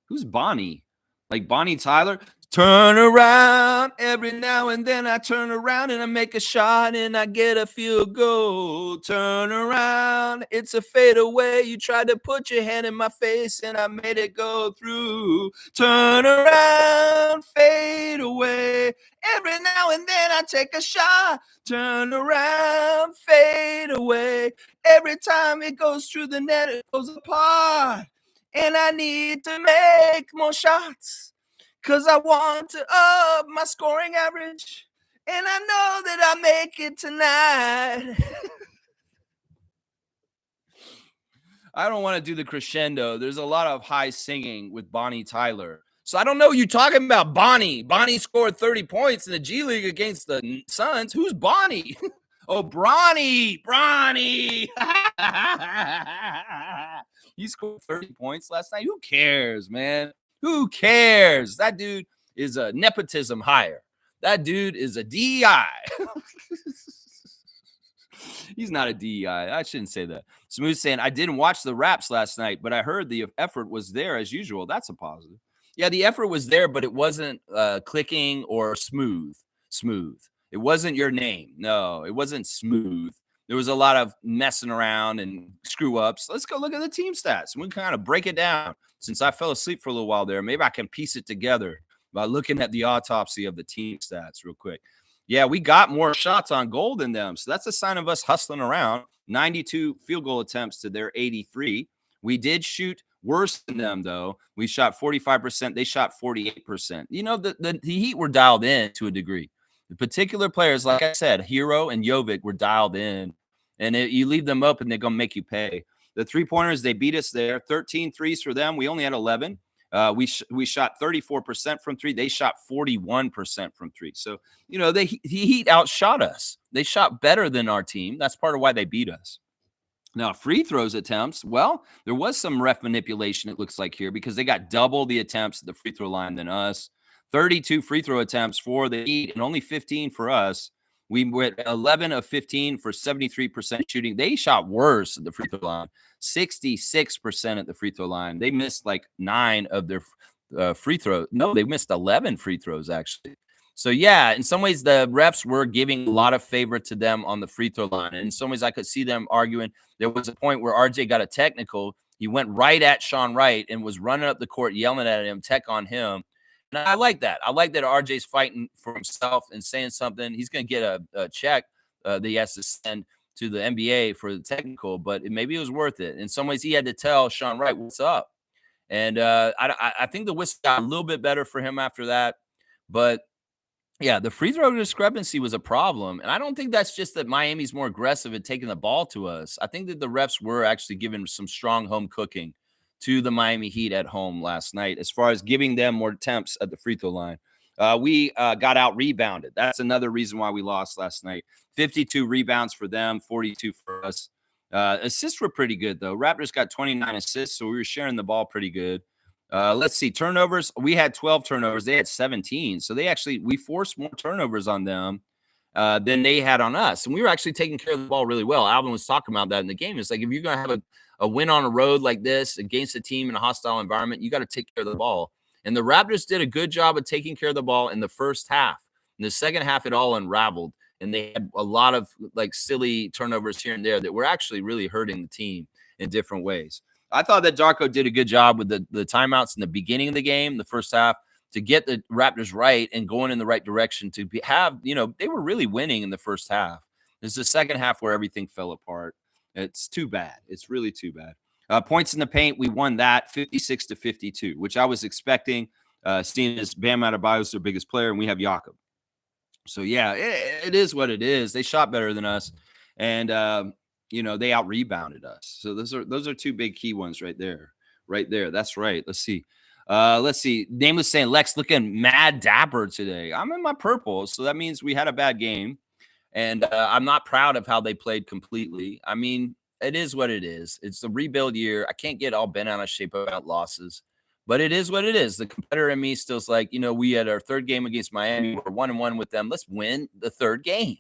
Who's Bonnie? Like Bonnie Tyler? Turn around every now and then. I turn around and I make a shot and I get a field goal. Turn around, it's a fadeaway. You tried to put your hand in my face and I made it go through. Turn around, fade away. Every now and then I take a shot. Turn around, fade away. Every time it goes through the net, it goes apart. And I need to make more shots. 'Cause I want to up my scoring average, and I know that I'll make it tonight. I don't want to do the crescendo. There's a lot of high singing with Bonnie Tyler. So I don't know what you're talking about, Bonnie. Bonnie scored 30 points in the G League against the Suns. Who's Bonnie? Oh, Bronny. He scored 30 points last night. Who cares, man? Who cares? That dude is a nepotism hire. That dude is a DEI. He's not a DEI. I shouldn't say that. Smooth saying, I didn't watch the Raps last night, but I heard the effort was there as usual. That's a positive. Yeah, the effort was there, but it wasn't clicking or smooth. It wasn't your name. No, it wasn't smooth. There was a lot of messing around and screw ups. Let's go look at the team stats. We can kind of break it down. Since I fell asleep for a little while there, maybe I can piece it together by looking at the autopsy of the team stats real quick. Yeah, we got more shots on goal than them. So that's a sign of us hustling around. 92 field goal attempts to their 83. We did shoot worse than them, though. We shot 45%. They shot 48%. You know, the Heat were dialed in to a degree. The particular players, like I said, Hero and Jovic were dialed in. And you leave them up and they're going to make you pay. The three-pointers, they beat us there. 13 threes for them. We only had 11. We shot 34% from three. They shot 41% from three. So, you know, the Heat outshot us. They shot better than our team. That's part of why they beat us. Now, free throws attempts, well, there was some ref manipulation, it looks like here, because they got double the attempts at the free throw line than us. 32 free throw attempts for the Heat and only 15 for us. We went 11 of 15 for 73% shooting. They shot worse at the free throw line, 66% at the free throw line. They missed like 9 of their free throws. No, they missed 11 free throws, actually. So, yeah, in some ways, the refs were giving a lot of favor to them on the free throw line. And in some ways, I could see them arguing. There was a point where RJ got a technical. He went right at Sean Wright and was running up the court, yelling at him, tech on him. And I like that. I like that RJ's fighting for himself and saying something. He's going to get a check that he has to send to the NBA for the technical, but maybe it was worth it. In some ways, he had to tell Sean Wright what's up. And I think the whistle got a little bit better for him after that. But, yeah, the free throw discrepancy was a problem. And I don't think that's just that Miami's more aggressive at taking the ball to us. I think that the refs were actually giving some strong home cooking to the Miami Heat at home last night, as far as giving them more attempts at the free throw line. We got out rebounded. That's another reason why we lost last night. 52 rebounds for them, 42 for us. Assists were pretty good, though. Raptors got 29 assists, so we were sharing the ball pretty good. Let's see. Turnovers. We had 12 turnovers. They had 17. So we forced more turnovers on them than they had on us. And we were actually taking care of the ball really well. Alvin was talking about that in the game. It's like, if you're going to have a win on a road like this against a team in a hostile environment, you got to take care of the ball. And the Raptors did a good job of taking care of the ball in the first half. In the second half, it all unraveled. And they had a lot of like silly turnovers here and there that were actually really hurting the team in different ways. I thought that Darko did a good job with the timeouts in the beginning of the game, the first half, to get the Raptors right and going in the right direction to they were really winning in the first half. It's the second half where everything fell apart. It's too bad. It's really too bad. Points in the paint, we won that 56-52, which I was expecting, seeing as Bam Adebayo is their biggest player, and we have Jakob. So, yeah, it is what it is. They shot better than us, and they out-rebounded us. So those are two big key ones right there. Right there. That's right. Let's see. Nameless saying, Lex looking mad dapper today. I'm in my purple, so that means we had a bad game. And I'm not proud of how they played completely. I mean, it is what it is. It's the rebuild year. I can't get all bent out of shape about losses, but it is what it is. The competitor in me still's like, we had our third game against Miami. We're 1-1 with them. Let's win the third game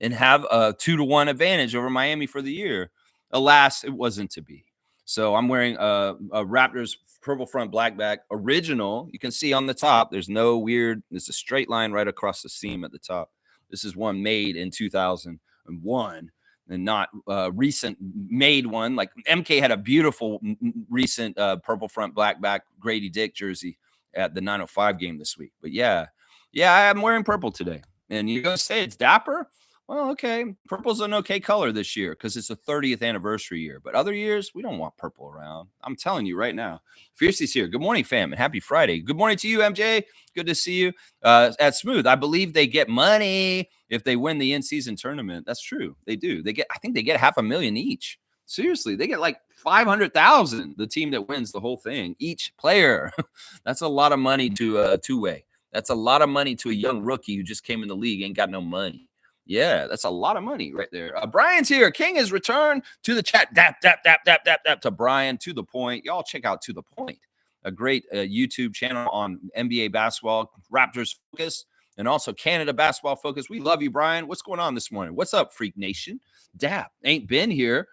and have a 2-1 advantage over Miami for the year. Alas, it wasn't to be. So I'm wearing a Raptors purple front black back original. You can see on the top, there's no weird, there's a straight line right across the seam at the top. This is one made in 2001 and not recent made one. Like MK had a beautiful recent purple front black back Grady Dick jersey at the 905 game this week. But yeah, I'm wearing purple today. And you're going to say it's dapper? Well, okay. Purple's an okay color this year because it's the 30th anniversary year. But other years, we don't want purple around. I'm telling you right now. Fiercey's here. Good morning, fam, and happy Friday. Good morning to you, MJ. Good to see you. At Smooth, I believe they get money if they win the in-season tournament. That's true. They do. I think they get $500,000 each. Seriously, they get like 500,000. The team that wins the whole thing, each player. That's a lot of money to two-way. That's a lot of money to a young rookie who just came in the league, ain't got no money. Yeah, that's a lot of money right there. Brian's here. King has returned to the chat. Dap to Brian. To the point. Y'all check out To the Point, a great YouTube channel on NBA basketball, Raptors focus, and also Canada basketball focus. We love you, Brian. What's going on this morning? What's up, Freak Nation? Dap ain't been here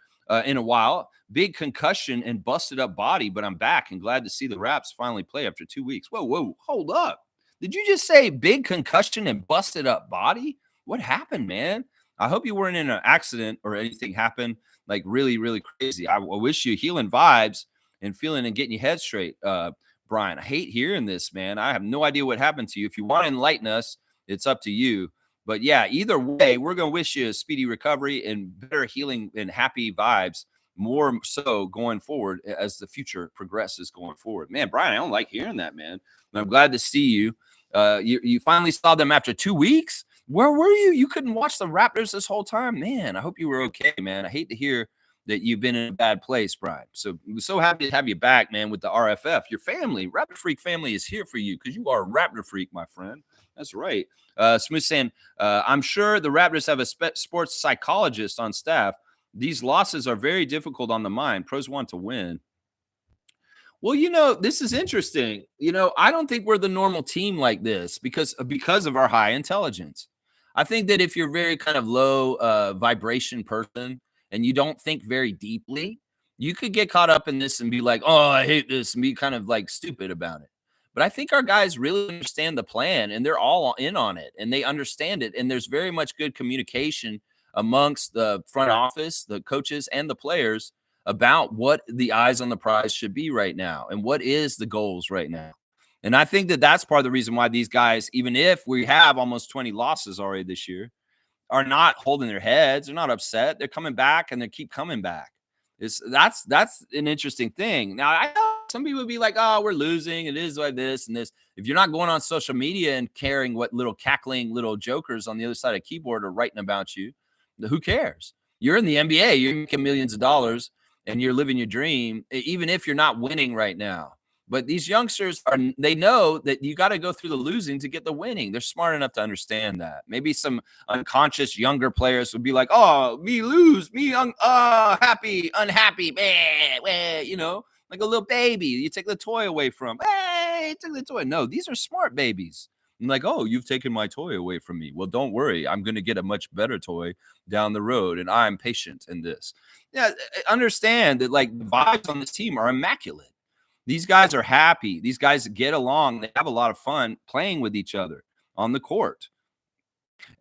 in a while. Big concussion and busted up body, but I'm back and glad to see the Raps finally play after 2 weeks. Whoa, hold up. Did you just say big concussion and busted up body? What happened, man? I hope you weren't in an accident or anything happened like really, really crazy. I wish you healing vibes and feeling and getting your head straight, Brian. I hate hearing this, man. I have no idea what happened to you. If you want to enlighten us, it's up to you. But yeah, either way, we're going to wish you a speedy recovery and better healing and happy vibes, more so going forward as the future progresses going forward. Man, Brian, I don't like hearing that, man. But I'm glad to see you. You finally saw them after 2 weeks. Where were you? You couldn't watch the Raptors this whole time? Man, I hope you were okay, man. I hate to hear that you've been in a bad place, Brian. So we're so happy to have you back, man, with the RFF. Your family, Raptor Freak family is here for you because you are a Raptor Freak, my friend. That's right. Smooth saying, I'm sure the Raptors have a sports psychologist on staff. These losses are very difficult on the mind. Pros want to win. Well, this is interesting. I don't think we're the normal team like this because of our high intelligence. I think that if you're very kind of low vibration person and you don't think very deeply, you could get caught up in this and be like, oh, I hate this, and be kind of like stupid about it. But I think our guys really understand the plan and they're all in on it and they understand it. And there's very much good communication amongst the front office, the coaches, and the players about what the eyes on the prize should be right now and what is the goals right now. And I think that that's part of the reason why these guys, even if we have almost 20 losses already this year, are not holding their heads. They're not upset. They're coming back and they keep coming back. That's an interesting thing. Now, I know some people would be like, oh, we're losing. It is like this and this. If you're not going on social media and caring what little cackling little jokers on the other side of the keyboard are writing about you, who cares? You're in the NBA. You're making millions of dollars and you're living your dream, even if you're not winning right now. But these youngsters they know that you got to go through the losing to get the winning. They're smart enough to understand that. Maybe some unconscious younger players would be like, oh, me lose, me happy, unhappy, like a little baby. You take the toy away from, hey, take the toy. No, these are smart babies. I'm like, oh, you've taken my toy away from me. Well, don't worry. I'm going to get a much better toy down the road. And I'm patient in this. Yeah, understand that like the vibes on this team are immaculate. These guys are happy. These guys get along. They have a lot of fun playing with each other on the court.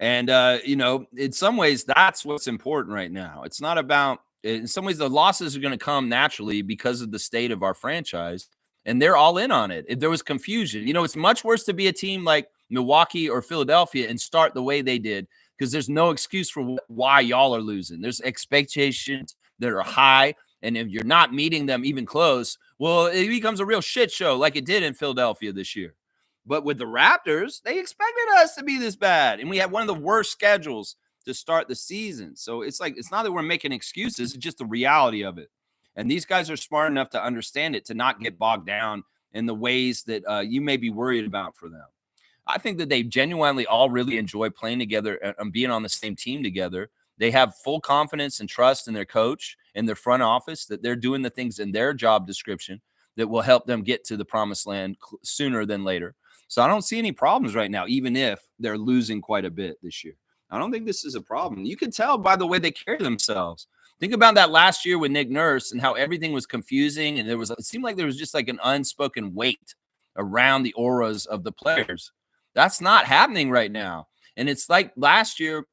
And, in some ways, that's what's important right now. It's not about, in some ways, the losses are going to come naturally because of the state of our franchise. And they're all in on it. If there was confusion, it's much worse to be a team like Milwaukee or Philadelphia and start the way they did because there's no excuse for why y'all are losing. There's expectations that are high. And if you're not meeting them even close, well, it becomes a real shit show like it did in Philadelphia this year. But with the Raptors, they expected us to be this bad. And we had one of the worst schedules to start the season. So it's not that we're making excuses. It's just the reality of it. And these guys are smart enough to understand it, to not get bogged down in the ways that you may be worried about for them. I think that they genuinely all really enjoy playing together and being on the same team together. They have full confidence and trust in their coach and their front office that they're doing the things in their job description that will help them get to the promised land sooner than later. So I don't see any problems right now, even if they're losing quite a bit this year. I don't think this is a problem. You can tell by the way they carry themselves. Think about that last year with Nick Nurse and how everything was confusing, and it seemed like there was just like an unspoken weight around the auras of the players. That's not happening right now. And it's like last year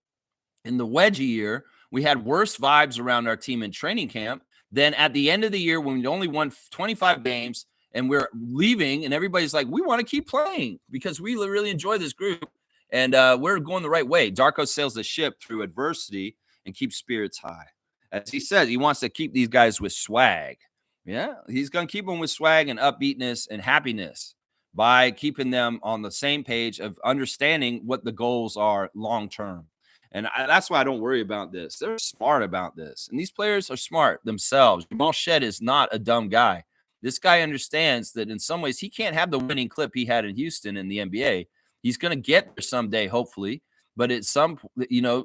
in the wedgie year, we had worse vibes around our team in training camp. Then at the end of the year, when we only won 25 games and we're leaving, and everybody's like, we want to keep playing because we really enjoy this group and we're going the right way. Darko sails the ship through adversity and keeps spirits high. As he says, he wants to keep these guys with swag. Yeah, he's going to keep them with swag and upbeatness and happiness by keeping them on the same page of understanding what the goals are long term. And that's why I don't worry about this. They're smart about this. And these players are smart themselves. Jamal Shed is not a dumb guy. This guy understands that in some ways he can't have the winning clip he had in Houston in the NBA. He's going to get there someday, hopefully. But at some,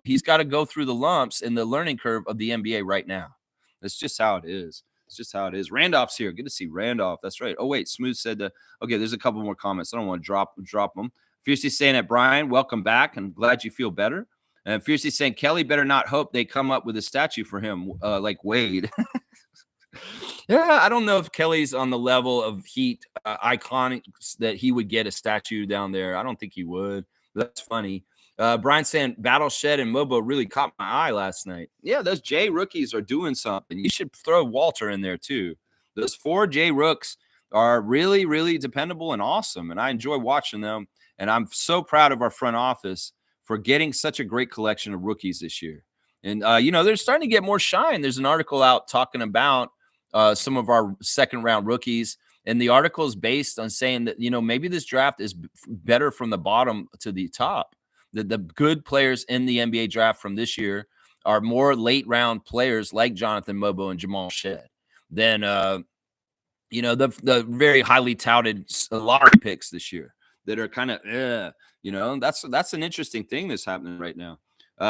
he's got to go through the lumps in the learning curve of the NBA right now. That's just how it is. It's just how it is. Randolph's here. Good to see Randolph. That's right. Oh, wait. Smooth said that. Okay, there's a couple more comments. I don't want to drop them. Fiercely saying that, Brian, welcome back. And glad you feel better. And Fiercely saying Kelly better not hope they come up with a statue for him like Wade. Yeah, I don't know if Kelly's on the level of Heat iconic that he would get a statue down there. I don't think he would. That's funny. Brian saying Battle Shed and Mobo really caught my eye last night. Yeah, those J rookies are doing something. You should throw Walter in there too. Those 4 J rooks are really, really dependable and awesome. And I enjoy watching them. And I'm so proud of our front office for getting such a great collection of rookies this year. And, they're starting to get more shine. There's an article out talking about some of our second round rookies. And the article is based on saying that, maybe this draft is better from the bottom to the top. The good players in the NBA draft from this year are more late round players like Jonathan Mobo and Jamal Shed than, the very highly touted lottery picks this year that are kind of, that's an interesting thing that's happening right now.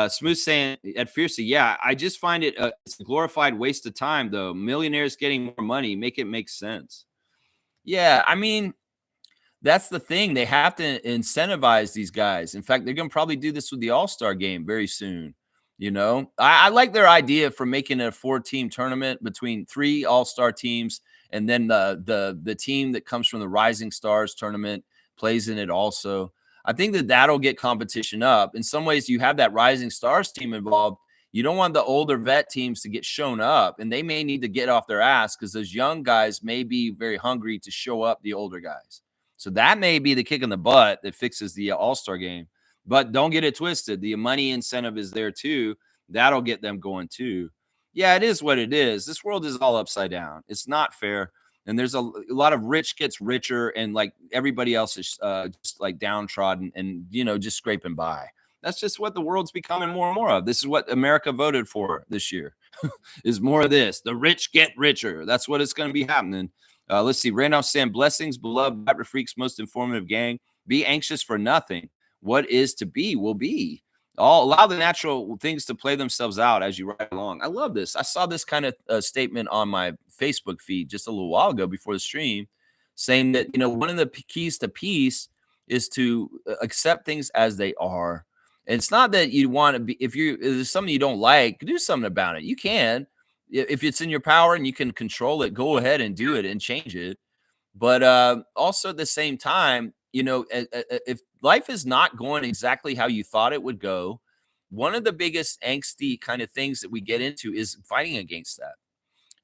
Smooth saying at Fiercely, yeah, I just find it's a glorified waste of time, though. Millionaires getting more money, make it make sense. Yeah, I mean, that's the thing. They have to incentivize these guys. In fact, they're going to probably do this with the All-Star game very soon. I like their idea for making a 4-team tournament between 3 All-Star teams, and then the team that comes from the Rising Stars tournament plays in it also. I think that'll get competition up. In some ways, you have that Rising Stars team involved. You don't want the older vet teams to get shown up, and they may need to get off their ass because those young guys may be very hungry to show up the older guys. So that may be the kick in the butt that fixes the All-Star game. But don't get it twisted. The money incentive is there too. That'll get them going too. Yeah, it is what it is. This world is all upside down. It's not fair. And there's a lot of rich gets richer, and like everybody else is just like downtrodden and, just scraping by. That's just what the world's becoming more and more of. This is what America voted for this year is more of this. The rich get richer. That's what it's going to be happening. Let's see. Randolph saying, blessings, beloved Raptor Freaks, most informative gang. Be anxious for nothing. What is to be will be. Allow the natural things to play themselves out as you ride along. I love this. I saw this kind of statement on my Facebook feed just a little while ago before the stream saying that, one of the keys to peace is to accept things as they are. And it's not that you want to be, if there's something you don't like, do something about it. You can. If it's in your power and you can control it, go ahead and do it and change it. But also at the same time, if life is not going exactly how you thought it would go, one of the biggest angsty kind of things that we get into is fighting against that.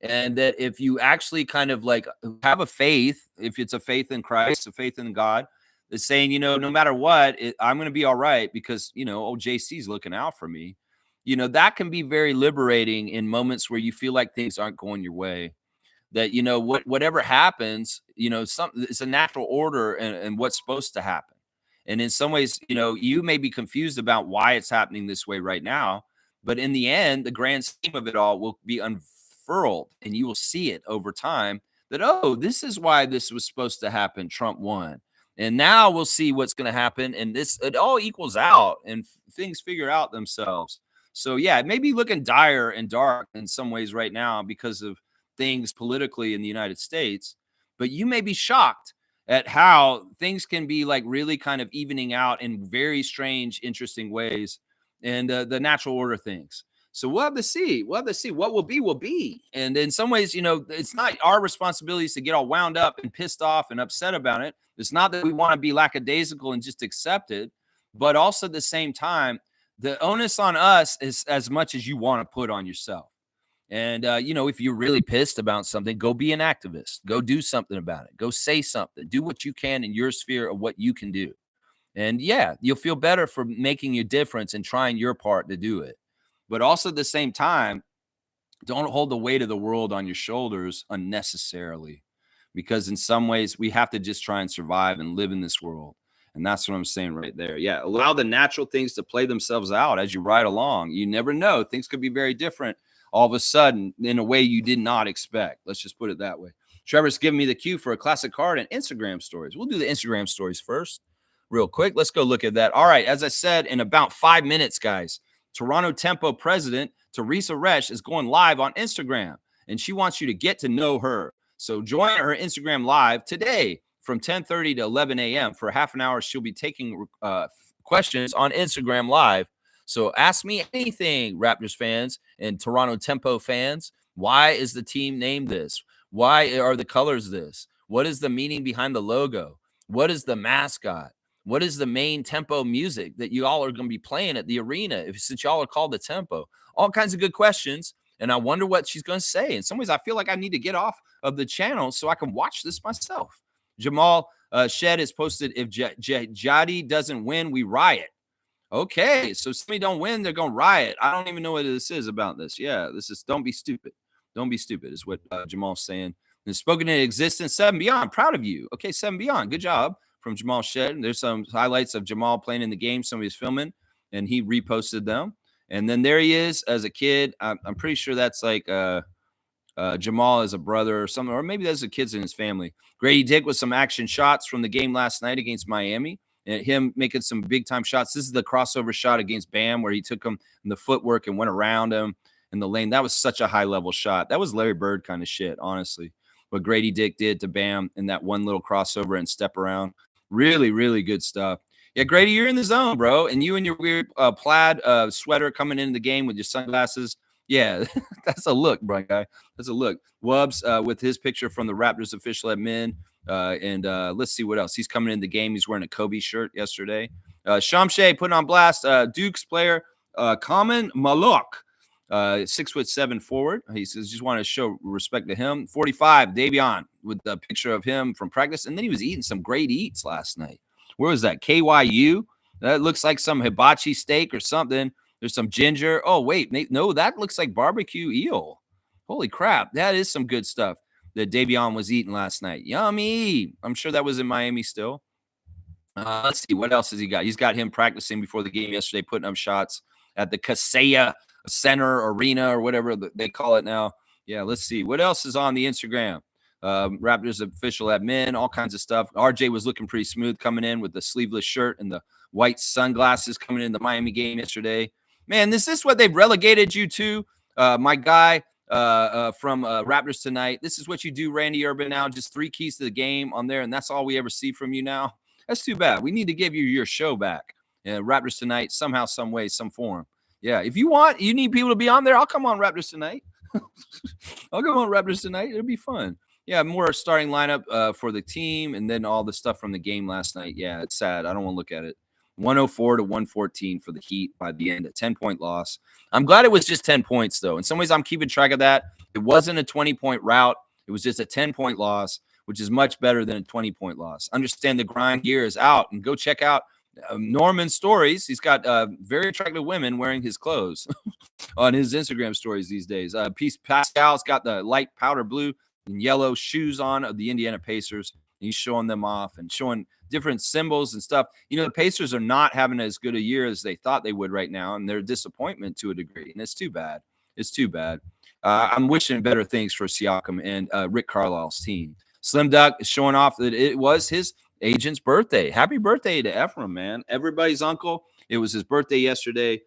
And that if you actually kind of like have a faith, if it's a faith in Christ, a faith in God, that's saying, no matter what, I'm going to be all right because, old JC's looking out for me. That can be very liberating in moments where you feel like things aren't going your way. That, whatever happens, it's a natural order and what's supposed to happen. And in some ways, you may be confused about why it's happening this way right now. But in the end, the grand scheme of it all will be unfurled and you will see it over time that, oh, this is why this was supposed to happen. Trump won. And now we'll see what's going to happen. And it all equals out and things figure out themselves. So, yeah, it may be looking dire and dark in some ways right now because of things politically in the United States, but you may be shocked at how things can be like really kind of evening out in very strange, interesting ways. and the natural order of things. So we'll have to see. We'll have to see what will be, will be. And in some ways, it's not our responsibilities to get all wound up and pissed off and upset about it. It's not that we want to be lackadaisical and just accept it, but also at the same time, the onus on us is as much as you want to put on yourself. And, if you're really pissed about something, go be an activist. Go do something about it. Go say something. Do what you can in your sphere of what you can do. And yeah, you'll feel better for making your difference and trying your part to do it. But also at the same time, don't hold the weight of the world on your shoulders unnecessarily, because in some ways we have to just try and survive and live in this world. And that's what I'm saying right there. Yeah, allow the natural things to play themselves out as you ride along. You never know. Things could be very different all of a sudden in a way you did not expect. Let's just put it that way. Trevor's giving me the cue for a classic card and Instagram stories. We'll do the Instagram stories first real quick. Let's go look at that. All right, as I said, in about 5 minutes, guys, Toronto Tempo president Teresa Resch is going live on Instagram, and she wants you to get to know her. So join her Instagram live today from 10:30 to 11 a.m. For half an hour. She'll be taking questions on Instagram live. So ask me anything, Raptors fans and Toronto Tempo fans. Why is the team named this? Why are the colors this? What is the meaning behind the logo? What is the mascot? What is the main tempo music that you all are going to be playing at the arena since y'all are called the Tempo? All kinds of good questions. And I wonder what she's going to say. In some ways, I feel like I need to get off of the channel so I can watch this myself. Jamal Shed has posted, if Jadi doesn't win, we riot. Okay, so somebody don't win, they're going to riot. I don't even know what this is about this. Yeah, this is don't be stupid. Don't be stupid is what Jamal's saying. And spoken in existence, 7 Beyond. Proud of you. Okay, 7 Beyond. Good job from Jamal Shed. There's some highlights of Jamal playing in the game. Somebody's filming, and he reposted them. And then there he is as a kid. I'm pretty sure that's like Jamal as a brother or something, or maybe there's the kids in his family. Grady Dick with some action shots from the game last night against Miami, and him making some big time shots. This is the crossover shot against Bam where he took him in the footwork and went around him in the lane. That was such a high level shot. That was Larry Bird kind of shit, honestly. What Grady Dick did to Bam in that one little crossover and step around. Really, really good stuff. Yeah, Grady, you're in the zone, bro. And you and your weird plaid sweater coming into the game with your sunglasses. Yeah, that's a look, bro, guy. That's a look. Wubbs with his picture from the Raptors official admin. And let's see what else. He's coming in the game. He's wearing a Kobe shirt yesterday. Shamshay putting on blast. Duke's player, Common Malok, 6'7" forward. He says, just want to show respect to him. 45, Davion with the picture of him from practice. And then he was eating some great eats last night. Where was that? KYU? That looks like some hibachi steak or something. There's some ginger. Oh, wait. No, that looks like barbecue eel. Holy crap. That is some good stuff that Davion was eating last night. Yummy. I'm sure that was in Miami still. Let's see. What else has he got? He's got him practicing before the game yesterday, putting up shots at the Kaseya Center Arena or whatever they call it now. Yeah, let's see. What else is on the Instagram? Raptors official admin, all kinds of stuff. RJ was looking pretty smooth coming in with the sleeveless shirt and the white sunglasses coming in the Miami game yesterday. Man, is this what they've relegated you to? My guy from Raptors Tonight. This is what you do, Randy Urban, now. Just 3 keys to the game on there, and that's all we ever see from you now. That's too bad. We need to give you your show back. Raptors Tonight, somehow, some way, some form. Yeah, if you need people to be on there, I'll come on Raptors Tonight. I'll come on Raptors Tonight. It'll be fun. Yeah, more starting lineup for the team, and then all the stuff from the game last night. Yeah, it's sad. I don't want to look at it. 104 to 114 for the Heat by the end, a 10-point loss. I'm glad it was just 10 points, though. In some ways, I'm keeping track of that. It wasn't a 20-point rout. It was just a 10-point loss, which is much better than a 20-point loss. Understand the grind gear is out, and go check out Norman Stories. He's got very attractive women wearing his clothes on his Instagram stories these days. Pascal's got the light powder blue and yellow shoes on of the Indiana Pacers. He's showing them off and showing different symbols and stuff. The Pacers are not having as good a year as they thought they would right now, and they're a disappointment to a degree, and it's too bad. It's too bad. I'm wishing better things for Siakam and Rick Carlisle's team. Slim Duck is showing off that it was his agent's birthday. Happy birthday to Ephraim, man. Everybody's uncle. It was his birthday yesterday,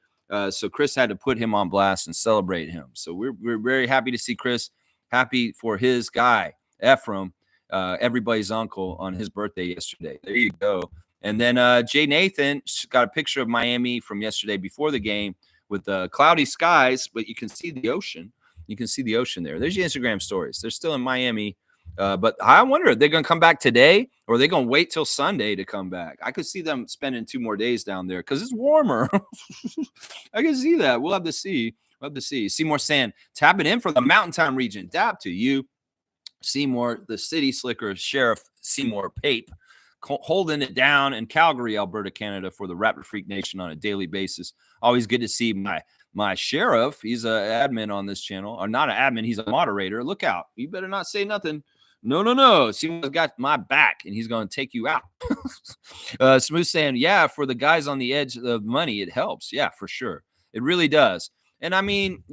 so Chris had to put him on blast and celebrate him. So we're very happy to see Chris. Happy for his guy, Ephraim, everybody's uncle, on his birthday yesterday. There you go. And then Jay Nathan got a picture of Miami from yesterday before the game with the cloudy skies, but you can see the ocean. You can see the ocean there. There's your Instagram stories. They're still in Miami. But I wonder, they're going to come back today or are they going to wait till Sunday to come back? I could see them spending 2 more days down there because it's warmer. I can see that. We'll have to see. We'll have to see. Seymour saying, tap it in for the Mountain Time region. Dap to you. Seymour, the city slicker, Sheriff Seymour Pape, holding it down in Calgary, Alberta, Canada, for the Raptor Freak Nation on a daily basis. Always good to see my sheriff. He's an admin on this channel, or not an admin. He's a moderator. Look out! You better not say nothing. No. Seymour's got my back, and he's going to take you out. Smooth saying, yeah, for the guys on the edge of money, it helps. Yeah, for sure, it really does. And I mean,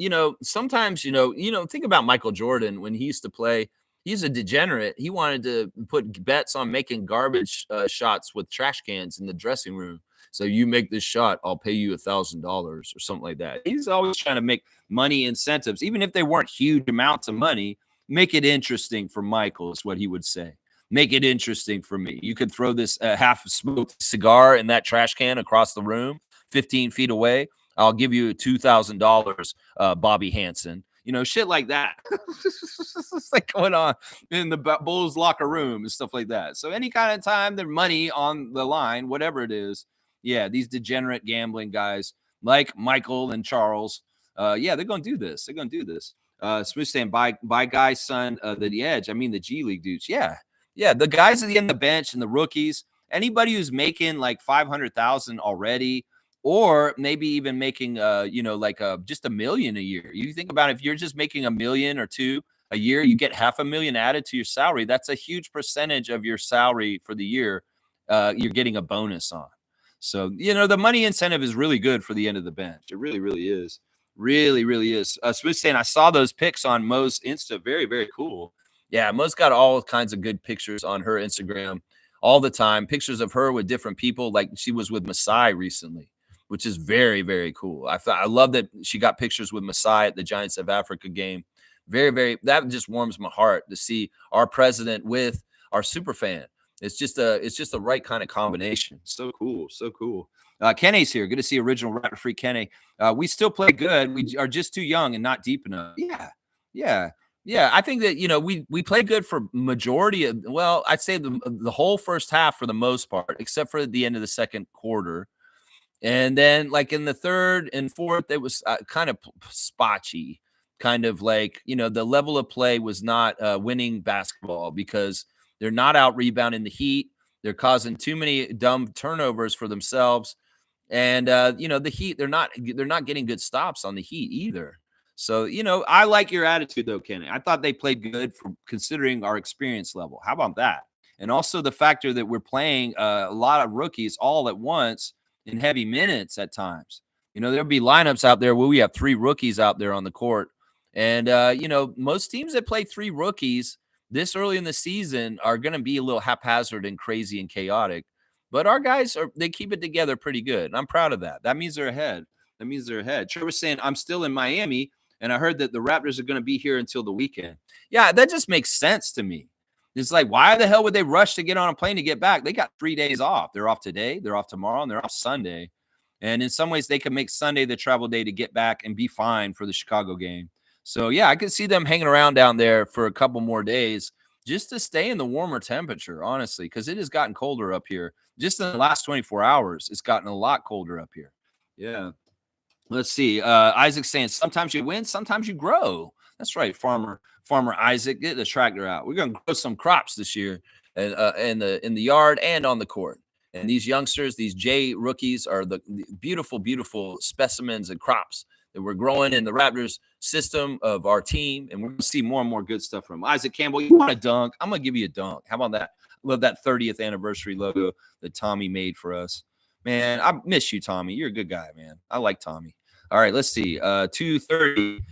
sometimes, think about Michael Jordan when he used to play. He's a degenerate. He wanted to put bets on making garbage shots with trash cans in the dressing room. So you make this shot, I'll pay you $1,000 or something like that. He's always trying to make money incentives, even if they weren't huge amounts of money. Make it interesting for Michael is what he would say. Make it interesting for me. You could throw this half-smoked cigar in that trash can across the room, 15 feet away. I'll give you $2,000, Bobby Hansen. Shit like that. It's like going on in the Bulls locker room and stuff like that. So any kind of time there's money on the line, whatever it is, yeah, these degenerate gambling guys like Michael and Charles, they're going to do this. They're going to do this. Smooth saying, by guys, son, the edge. I mean, the G League dudes. Yeah, the guys at the end of the bench and the rookies, anybody who's making like 500,000 already, or maybe even making, just $1 million a year. You think about it, if you're just making $1 million or $2 million a year, you get $500,000 added to your salary. That's a huge percentage of your salary for the year. You're getting a bonus on. So, the money incentive is really good for the end of the bench. It really, really is. Really, really is. Smooth saying, I saw those pics on Mo's Insta. Very, very cool. Yeah, Mo's got all kinds of good pictures on her Instagram all the time. Pictures of her with different people, like she was with Masai recently, which is very, very cool. I love that she got pictures with Masai at the Giants of Africa game. Very, very, that just warms my heart to see our president with our super fan. It's just the right kind of combination. So cool. So cool. Kenny's here. Good to see original Raptor Freak Kenny. We still play good. We are just too young and not deep enough. Yeah. I think that, we play good for majority of, I'd say the whole first half for the most part, except for the end of the second quarter. And then like in the third and fourth, it was kind of spotchy, kind of like, the level of play was not winning basketball because they're not out rebounding the Heat. They're causing too many dumb turnovers for themselves. And, the Heat, they're not getting good stops on the Heat either. So, I like your attitude though, Kenny. I thought they played good for considering our experience level. How about that? And also the factor that we're playing a lot of rookies all at once in heavy minutes at times. There'll be lineups out there where we have 3 rookies out there on the court. And, most teams that play 3 rookies this early in the season are going to be a little haphazard and crazy and chaotic. But our guys, they keep it together pretty good. And I'm proud of that. That means they're ahead. Trevor's saying, I'm still in Miami, and I heard that the Raptors are going to be here until the weekend. Yeah, that just makes sense to me. It's like, why the hell would they rush to get on a plane to get back? They got 3 days off. They're off today, they're off tomorrow, and they're off Sunday. And in some ways, they can make Sunday the travel day to get back and be fine for the Chicago game. So, yeah, I could see them hanging around down there for a couple more days just to stay in the warmer temperature, honestly, because it has gotten colder up here. Just in the last 24 hours, it's gotten a lot colder up here. Yeah. Let's see. Isaac's saying, sometimes you win, sometimes you grow. That's right, Farmer Isaac. Get the tractor out. We're going to grow some crops this year in the yard and on the court. And these youngsters, these J rookies, are the beautiful, beautiful specimens and crops that we're growing in the Raptors system of our team. And we're going to see more and more good stuff from Isaac Campbell. You want a dunk? I'm going to give you a dunk. How about that? Love that 30th anniversary logo that Tommy made for us. Man, I miss you, Tommy. You're a good guy, man. I like Tommy. All right, let's see. 230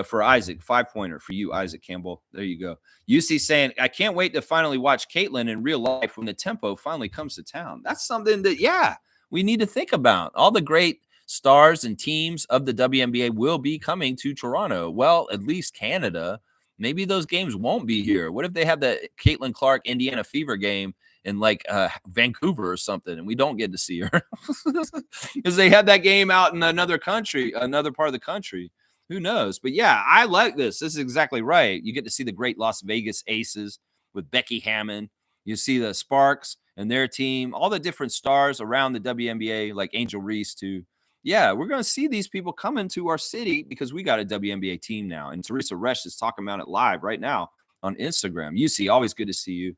for Isaac. 5-pointer for you, Isaac Campbell. There you go. UC saying, I can't wait to finally watch Caitlin in real life when the tempo finally comes to town. That's something that, we need to think about. All the great stars and teams of the WNBA will be coming to Toronto. Well, at least Canada. Maybe those games won't be here. What if they have the Caitlin Clark Indiana Fever game in like Vancouver or something, and we don't get to see her because they had that game out in another country, another part of the country. Who knows? But yeah, I like this. This is exactly right. You get to see the great Las Vegas Aces with Becky Hammon. You see the Sparks and their team, all the different stars around the WNBA, like Angel Reese too. Yeah, we're going to see these people coming to our city because we got a WNBA team now. And Teresa Resch is talking about it live right now on Instagram. UC, always good to see you.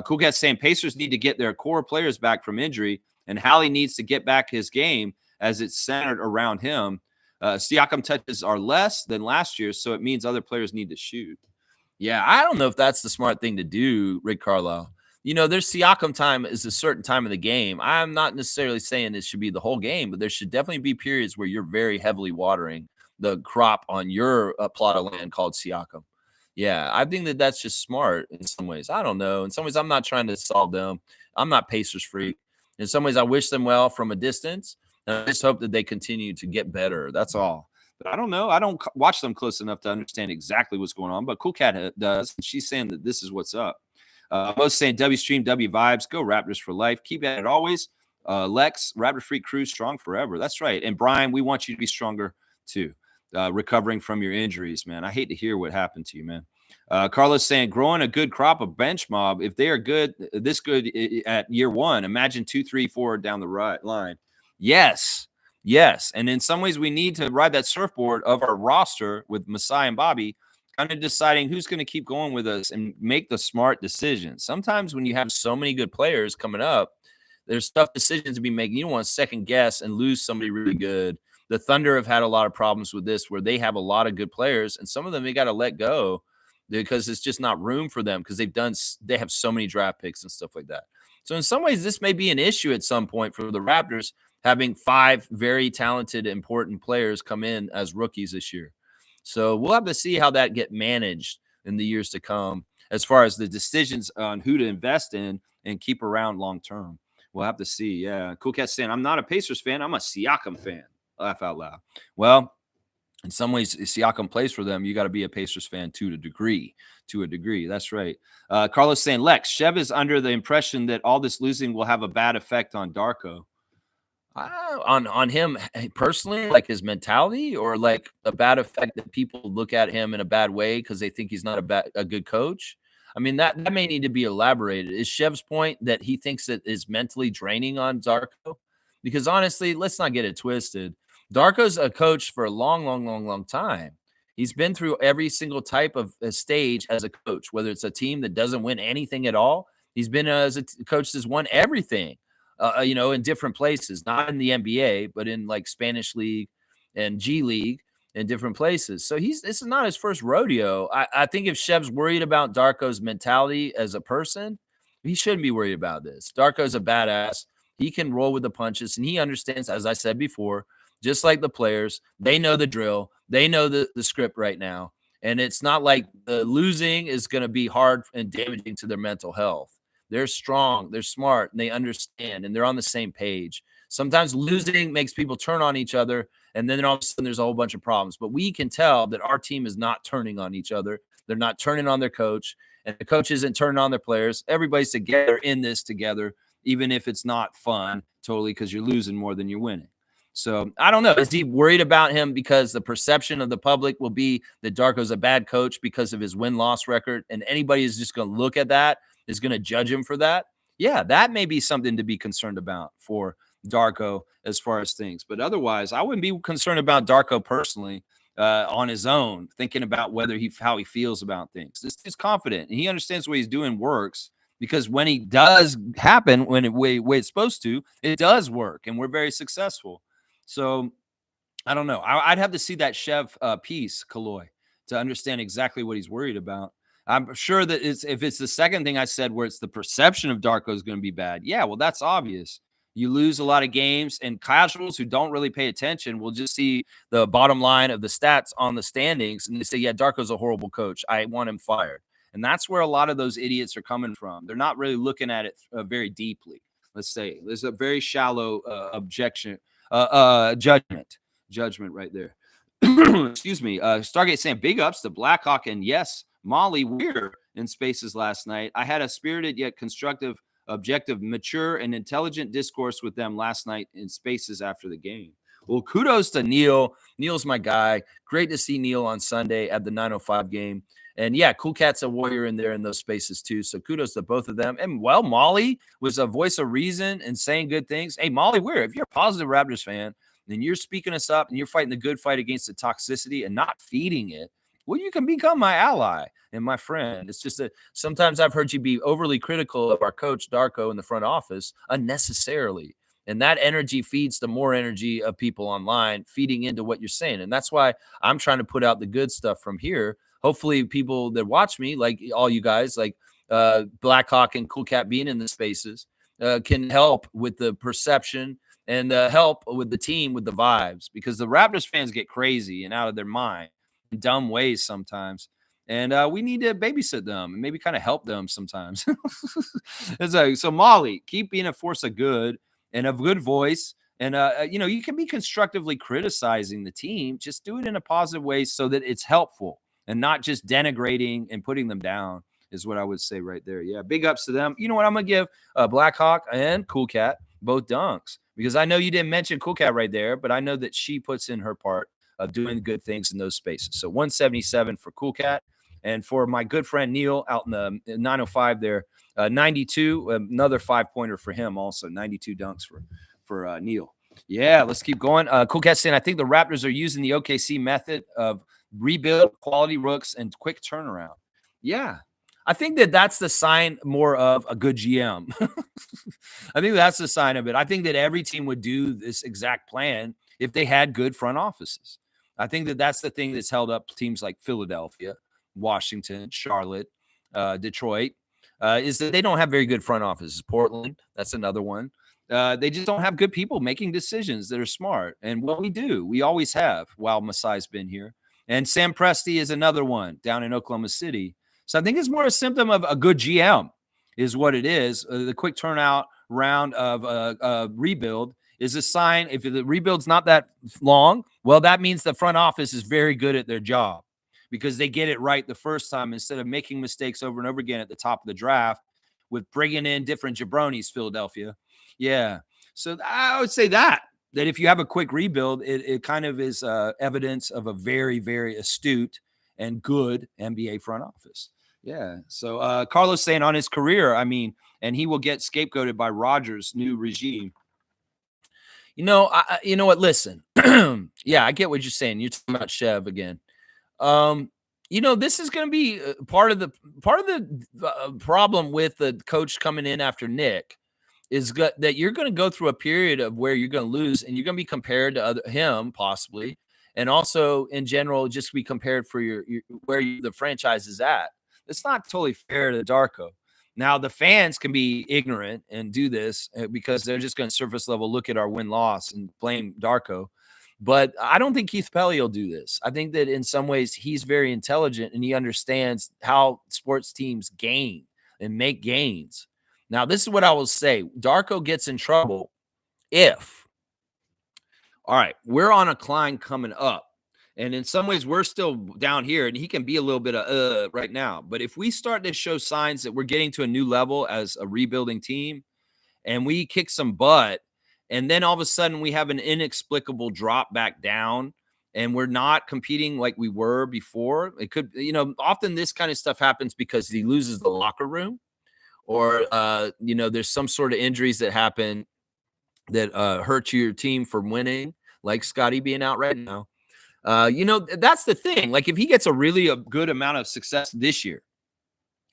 Cool Cat saying Pacers need to get their core players back from injury, and Hallie needs to get back his game as it's centered around him. Siakam touches are less than last year, so it means other players need to shoot. Yeah, I don't know if that's the smart thing to do, Rick Carlisle. There's Siakam time is a certain time of the game. I'm not necessarily saying it should be the whole game, but there should definitely be periods where you're very heavily watering the crop on your plot of land called Siakam. Yeah, I think that that's just smart in some ways. I don't know. In some ways, I'm not trying to solve them. I'm not Pacers freak. In some ways, I wish them well from a distance. And I just hope that they continue to get better. That's all. But I don't know. I don't watch them close enough to understand exactly what's going on. But Cool Cat does. And she's saying that this is what's up. Most saying W Stream, W Vibes. Go Raptors for life. Keep at it always. Lex, Raptor Freak Crew, strong forever. That's right. And Brian, we want you to be stronger too. Recovering from your injuries, man. I hate to hear what happened to you, man. Carlos saying, growing a good crop of bench mob. If they are good, this good at year one, imagine 2, 3, 4 down the right line. Yes. And in some ways, we need to ride that surfboard of our roster with Masai and Bobby, kind of deciding who's going to keep going with us and make the smart decisions. Sometimes when you have so many good players coming up, there's tough decisions to be making. You don't want to second guess and lose somebody really good. The Thunder have had a lot of problems with this where they have a lot of good players, and some of them they got to let go because it's just not room for them because they have so many draft picks and stuff like that. So in some ways, this may be an issue at some point for the Raptors having 5 very talented, important players come in as rookies this year. So we'll have to see how that get managed in the years to come as far as the decisions on who to invest in and keep around long term. We'll have to see. Yeah. Cool Cat saying, I'm not a Pacers fan. I'm a Siakam fan. Laugh out loud. Well, in some ways, Siakam plays for them. You got to be a Pacers fan to a degree. That's right. Carlos saying, Lex, Shev is under the impression that all this losing will have a bad effect on Darko. On him personally, like his mentality, or like a bad effect that people look at him in a bad way because they think he's not a good coach. I mean, that may need to be elaborated. Is Shev's point that he thinks it is mentally draining on Darko? Because honestly, let's not get it twisted. Darko's a coach for a long time. He's been through every single type of stage as a coach, whether it's a team that doesn't win anything at all. He's been as a coach that's won everything. In different places, not in the NBA, but in like Spanish League and G League in different places. So this is not his first rodeo. I think if Shev's worried about Darko's mentality as a person, he shouldn't be worried about this. Darko's a badass. He can roll with the punches, and he understands, as I said before, just like the players, they know the drill. They know the script right now. And it's not like the losing is going to be hard and damaging to their mental health. They're strong, they're smart, and they understand, and they're on the same page. Sometimes losing makes people turn on each other, and then all of a sudden there's a whole bunch of problems. But we can tell that our team is not turning on each other. They're not turning on their coach, and the coach isn't turning on their players. Everybody's together in this together, even if it's not fun totally because you're losing more than you're winning. So I don't know. Is he worried about him because the perception of the public will be that Darko's a bad coach because of his win-loss record, and anybody is just going to look at that, is going to judge him for that? Yeah, that may be something to be concerned about for Darko as far as things. But otherwise, I wouldn't be concerned about Darko personally on his own, thinking about how he feels about things. This is confident, and he understands what he's doing works. Because when it does happen, when it's supposed to, it does work, and we're very successful. So I don't know. I'd have to see that Shev piece, Kaloy, to understand exactly what he's worried about. I'm sure that if it's the second thing I said, where it's the perception of Darko is going to be bad. Yeah, well, that's obvious. You lose a lot of games, and casuals who don't really pay attention will just see the bottom line of the stats on the standings, and they say, yeah, Darko's a horrible coach. I want him fired. And that's where a lot of those idiots are coming from. They're not really looking at it very deeply. Let's say there's a very shallow judgment right there. Excuse me. Stargate saying big ups to Blackhawk and yes, Molly Weir in Spaces last night. I had a spirited yet constructive objective, mature, and intelligent discourse with them last night in spaces after the game. Well, kudos to Neil. Neil's my guy. Great to see Neil on Sunday at the 905 game. And yeah, Cool Cat's a warrior in there in those spaces too. So kudos to both of them. And well, Molly was a voice of reason and saying good things. Hey, Molly Weir, if you're a positive Raptors fan and you're speaking us up and you're fighting the good fight against the toxicity and not feeding it, well, you can become my ally and my friend. It's just that sometimes I've heard you be overly critical of our coach, Darko, in the front office unnecessarily. And that energy feeds the more energy of people online feeding into what you're saying. And that's why I'm trying to put out the good stuff from here. Hopefully people that watch me, like all you guys, like Blackhawk and Cool Cat being in the spaces, can help with the perception and help with the team, with the vibes, because the Raptors fans get crazy and out of their mind in dumb ways sometimes. And we need to babysit them and maybe kind of help them sometimes. So Molly, keep being a force of good and a good voice. And, you can be constructively criticizing the team. Just do it in a positive way so that it's helpful and not just denigrating and putting them down is what I would say right there. Yeah, big ups to them. You know what? I'm going to give Blackhawk and Cool Cat both dunks because I know you didn't mention Cool Cat right there, but I know that she puts in her part of doing good things in those spaces. So 177 for Cool Cat. And for my good friend Neil out in the 905 there, 92, another 5-pointer for him also, 92 dunks for Neil. Yeah, let's keep going. Cool Cat saying, I think the Raptors are using the OKC method of rebuild, quality rooks, and quick turnaround. Yeah, I think that's the sign more of a good GM. I think that's the sign of it. I think that every team would do this exact plan if they had good front offices. I think that's the thing that's held up teams like Philadelphia, Washington, Charlotte, Detroit, is that they don't have very good front offices. Portland, that's another one. They just don't have good people making decisions that are smart. And what we do, we always have while Masai's been here. And Sam Presti is another one down in Oklahoma City. So I think it's more a symptom of a good GM is what it is. The quick turnout round of rebuild is a sign. If the rebuild's not that long, well, that means the front office is very good at their job because they get it right the first time instead of making mistakes over and over again at the top of the draft with bringing in different jabronis, Philadelphia. Yeah. So I would say that if you have a quick rebuild, it kind of is evidence of a very, very astute and good NBA front office. Yeah. So Carlos saying on his career, and he will get scapegoated by Rodgers' new regime. You know what? Listen, yeah, I get what you're saying. You're talking about Chev again. This is going to be part of the problem with the coach coming in after Nick is that you're going to go through a period of where you're going to lose and you're going to be compared to him possibly. And also in general, just be compared for the franchise is at. It's not totally fair to Darko. Now the fans can be ignorant and do this because they're just going to surface level look at our win-loss and blame Darko. But I don't think Keith Pelley will do this. I think that in some ways he's very intelligent and he understands how sports teams gain and make gains. Now, this is what I will say. Darko gets in trouble if, all right, we're on a climb coming up. And in some ways, we're still down here, and he can be a little bit of right now. But if we start to show signs that we're getting to a new level as a rebuilding team and we kick some butt, and then all of a sudden we have an inexplicable drop back down and we're not competing like we were before. It could, often this kind of stuff happens because he loses the locker room or, there's some sort of injuries that happen that hurt your team from winning, like Scotty being out right now. That's the thing. Like if he gets a good amount of success this year,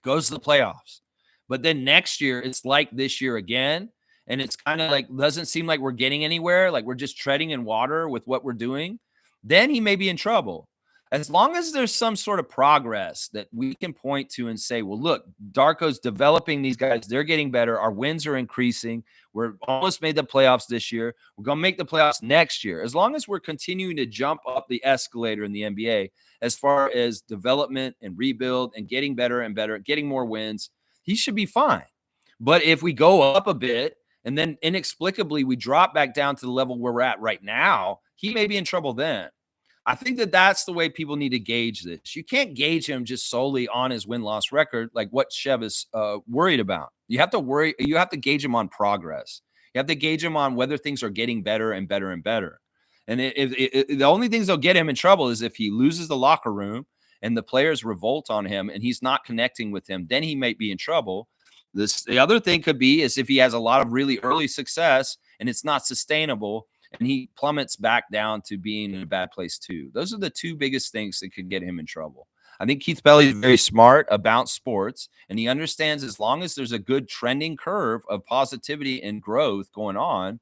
goes to the playoffs, but then next year it's like this year again. And it's kind of like, doesn't seem like we're getting anywhere. Like we're just treading in water with what we're doing. Then he may be in trouble. As long as there's some sort of progress that we can point to and say, well, look, Darko's developing these guys. They're getting better. Our wins are increasing. We're almost made the playoffs this year. We're going to make the playoffs next year. As long as we're continuing to jump up the escalator in the NBA, as far as development and rebuild and getting better and better, getting more wins, he should be fine. But if we go up a bit, and then inexplicably we drop back down to the level where we're at right now, he may be in trouble then. I think that that's the way people need to gauge this. You can't gauge him just solely on his win-loss record, like what Chev is worried about. You have to gauge him on progress. You have to gauge him on whether things are getting better and better and better. And the only things that'll get him in trouble is if he loses the locker room and the players revolt on him and he's not connecting with them, then he might be in trouble. The other thing could be is if he has a lot of really early success and it's not sustainable and he plummets back down to being in a bad place too. Those are the two biggest things that could get him in trouble. I think Keith Belly is very smart about sports, and he understands as long as there's a good trending curve of positivity and growth going on,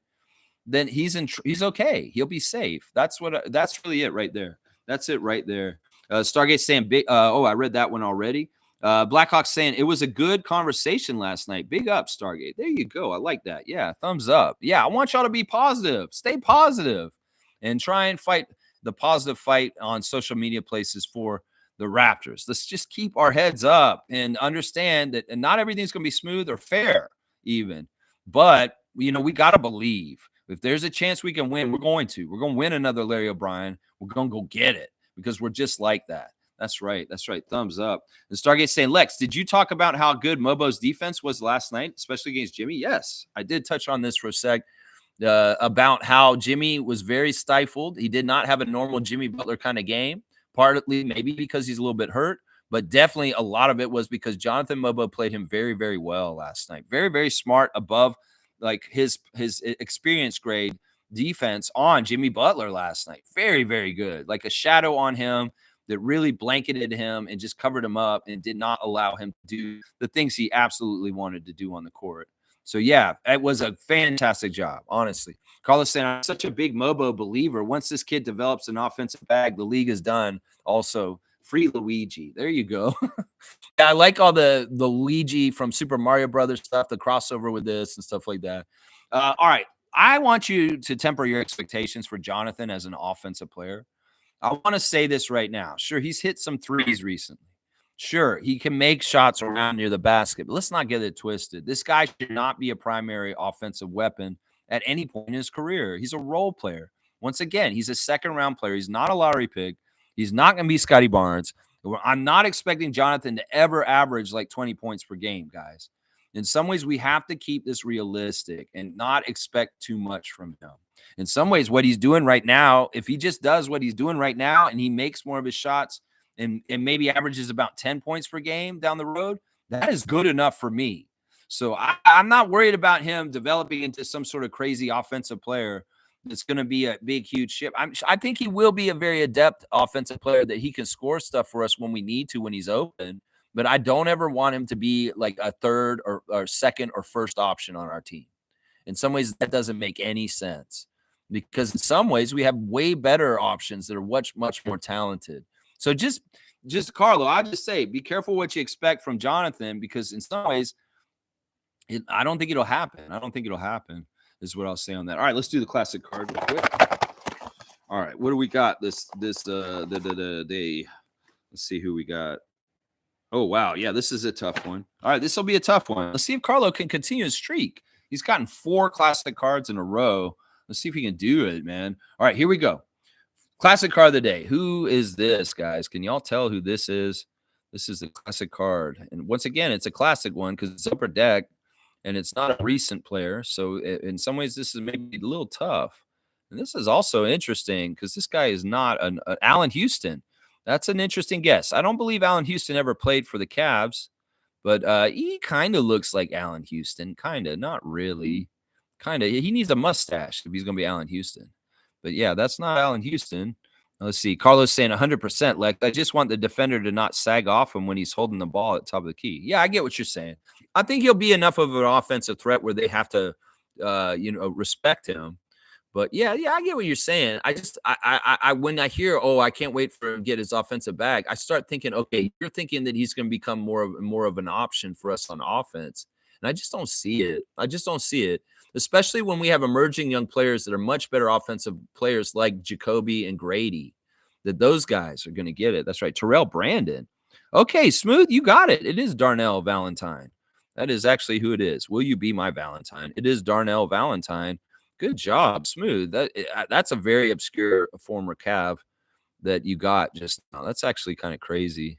then he's okay. He'll be safe. That's really it right there. That's it right there. Stargate saying big. I read that one already. Blackhawk saying it was a good conversation last night. Big up, Stargate. There you go. I like that. Yeah, thumbs up. Yeah, I want y'all to be positive. Stay positive, and try and fight the positive fight on social media places for the Raptors. Let's just keep our heads up and understand that not everything's going to be smooth or fair, even. But we got to believe. If there's a chance we can win, we're going to. We're going to win another Larry O'Brien. We're going to go get it because we're just like that. That's right. That's right. Thumbs up. And Stargate saying, Lex, did you talk about how good Mobo's defense was last night, especially against Jimmy? Yes, I did touch on this for a sec about how Jimmy was very stifled. He did not have a normal Jimmy Butler kind of game, partly maybe because he's a little bit hurt, but definitely a lot of it was because Jonathan Mobo played him very, very well last night. Very, very smart, above like his experience grade defense on Jimmy Butler last night. Very, very good. Like a shadow on him that really blanketed him and just covered him up and did not allow him to do the things he absolutely wanted to do on the court. So, yeah, it was a fantastic job, honestly. Carlos saying, I'm such a big Mobo believer. Once this kid develops an offensive bag, the league is done. Also, free Luigi. There you go. Yeah, I like all the Luigi from Super Mario Brothers stuff, the crossover with this and stuff like that. All right. I want you to temper your expectations for Jonathan as an offensive player. I want to say this right now. Sure, he's hit some threes recently. Sure, he can make shots around near the basket, but let's not get it twisted. This guy should not be a primary offensive weapon at any point in his career. He's a role player. Once again, he's a second-round player. He's not a lottery pick. He's not going to be Scotty Barnes. I'm not expecting Jonathan to ever average like 20 points per game, guys. In some ways, we have to keep this realistic and not expect too much from him. In some ways, what he's doing right now, if he just does what he's doing right now and he makes more of his shots and maybe averages about 10 points per game down the road, that is good enough for me. So I'm not worried about him developing into some sort of crazy offensive player that's going to be a big, huge ship. I think he will be a very adept offensive player that he can score stuff for us when we need to, when he's open. But I don't ever want him to be like a third or second or first option on our team. In some ways, that doesn't make any sense because in some ways we have way better options that are much, much more talented. So just Carlo, I just say, be careful what you expect from Jonathan because in some ways, I don't think it'll happen. I don't think it'll happen is what I'll say on that. All right, let's do the classic card real quick. All right, what do we got this day? Let's see who we got. Oh, wow. Yeah, this is a tough one. All right, this will be a tough one. Let's see if Carlo can continue his streak. He's gotten 4 classic cards in a row. Let's see if he can do it, man. All right, here we go. Classic card of the day. Who is this, guys? Can y'all tell who this is? This is the classic card. And once again, it's a classic one because it's upper deck, and it's not a recent player. So in some ways, this is maybe a little tough. And this is also interesting because this guy is not an Allen Houston. That's an interesting guess. I don't believe Allen Houston ever played for the Cavs, but he kind of looks like Allen Houston. Kind of, not really. Kind of. He needs a mustache if he's going to be Allen Houston. But yeah, that's not Allen Houston. Let's see. Carlos saying 100%. Like, I just want the defender to not sag off him when he's holding the ball at the top of the key. Yeah, I get what you're saying. I think he'll be enough of an offensive threat where they have to, respect him. But yeah, I get what you're saying. I when I hear, I can't wait for him to get his offensive bag, I start thinking, okay, you're thinking that he's going to become more of an option for us on offense. And I just don't see it. I just don't see it, especially when we have emerging young players that are much better offensive players like Jacoby and Grady, that those guys are going to get it. That's right. Terrell Brandon. Okay, Smooth, you got it. It is Darnell Valentine. That is actually who it is. Will you be my Valentine? It is Darnell Valentine. Good job, Smooth. That's a very obscure former Cav. that you got just now. That's actually kind of crazy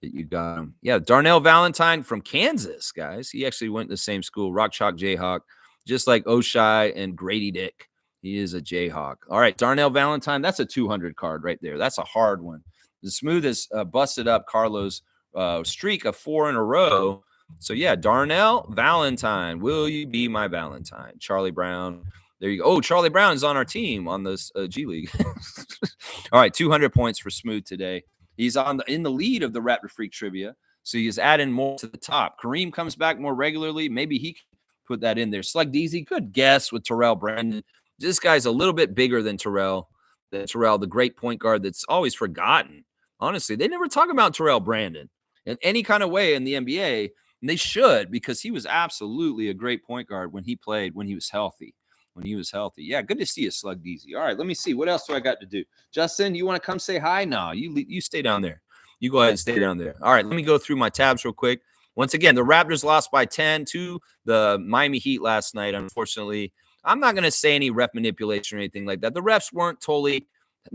that you got him. Yeah, Darnell Valentine from Kansas, guys. He actually went to the same school, Rock Chalk Jayhawk, just like Oshai and Grady Dick. He is a Jayhawk. All right, Darnell Valentine, that's a 200 card right there. That's a hard one. The smoothest busted up Carlos streak of 4 in a row. So, yeah, Darnell Valentine, will you be my Valentine? Charlie Brown. There you go. Oh, Charlie Brown is on our team on this G League. All right, 200 points for Smooth today. He's in the lead of the Raptor Freak trivia, so he's adding more to the top. Kareem comes back more regularly. Maybe he can put that in there. Slug Deezy, good guess with Terrell Brandon. This guy's a little bit bigger than Terrell. The great point guard that's always forgotten. Honestly, they never talk about Terrell Brandon in any kind of way in the NBA, and they should, because he was absolutely a great point guard when he played, when he was healthy. Yeah, good to see you, Slug Deezy. All right, let me see. What else do I got to do? Justin, you want to come say hi? No, you stay down there. You go ahead and stay down there. All right, let me go through my tabs real quick. Once again, the Raptors lost by 10 to the Miami Heat last night, unfortunately. I'm not going to say any ref manipulation or anything like that. The refs weren't totally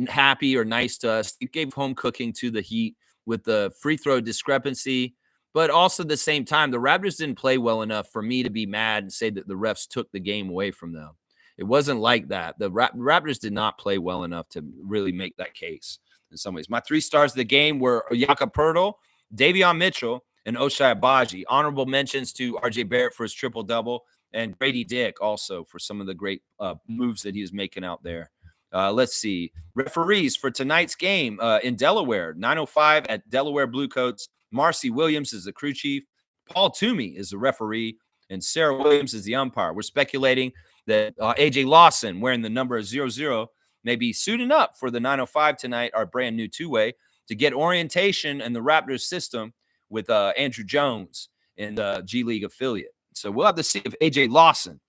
happy or nice to us. They gave home cooking to the Heat with the free throw discrepancy. But also at the same time, the Raptors didn't play well enough for me to be mad and say that the refs took the game away from them. It wasn't like that. The Raptors did not play well enough to really make that case in some ways. My 3 stars of the game were Jakob Poeltl, Davion Mitchell, and Ochai Agbaji. Honorable mentions to RJ Barrett for his triple-double and Grady Dick also for some of the great moves that he was making out there. Let's see. Referees for tonight's game in Delaware, 9:05 at Delaware Bluecoats. Marcy Williams is the crew chief. Paul Toomey is the referee. And Sarah Williams is the umpire. We're speculating that AJ Lawson, wearing the number 00, may be suiting up for the 9:05 tonight, our brand new two-way, to get orientation in the Raptors system with Andrew Jones in the G League affiliate. So we'll have to see if AJ Lawson,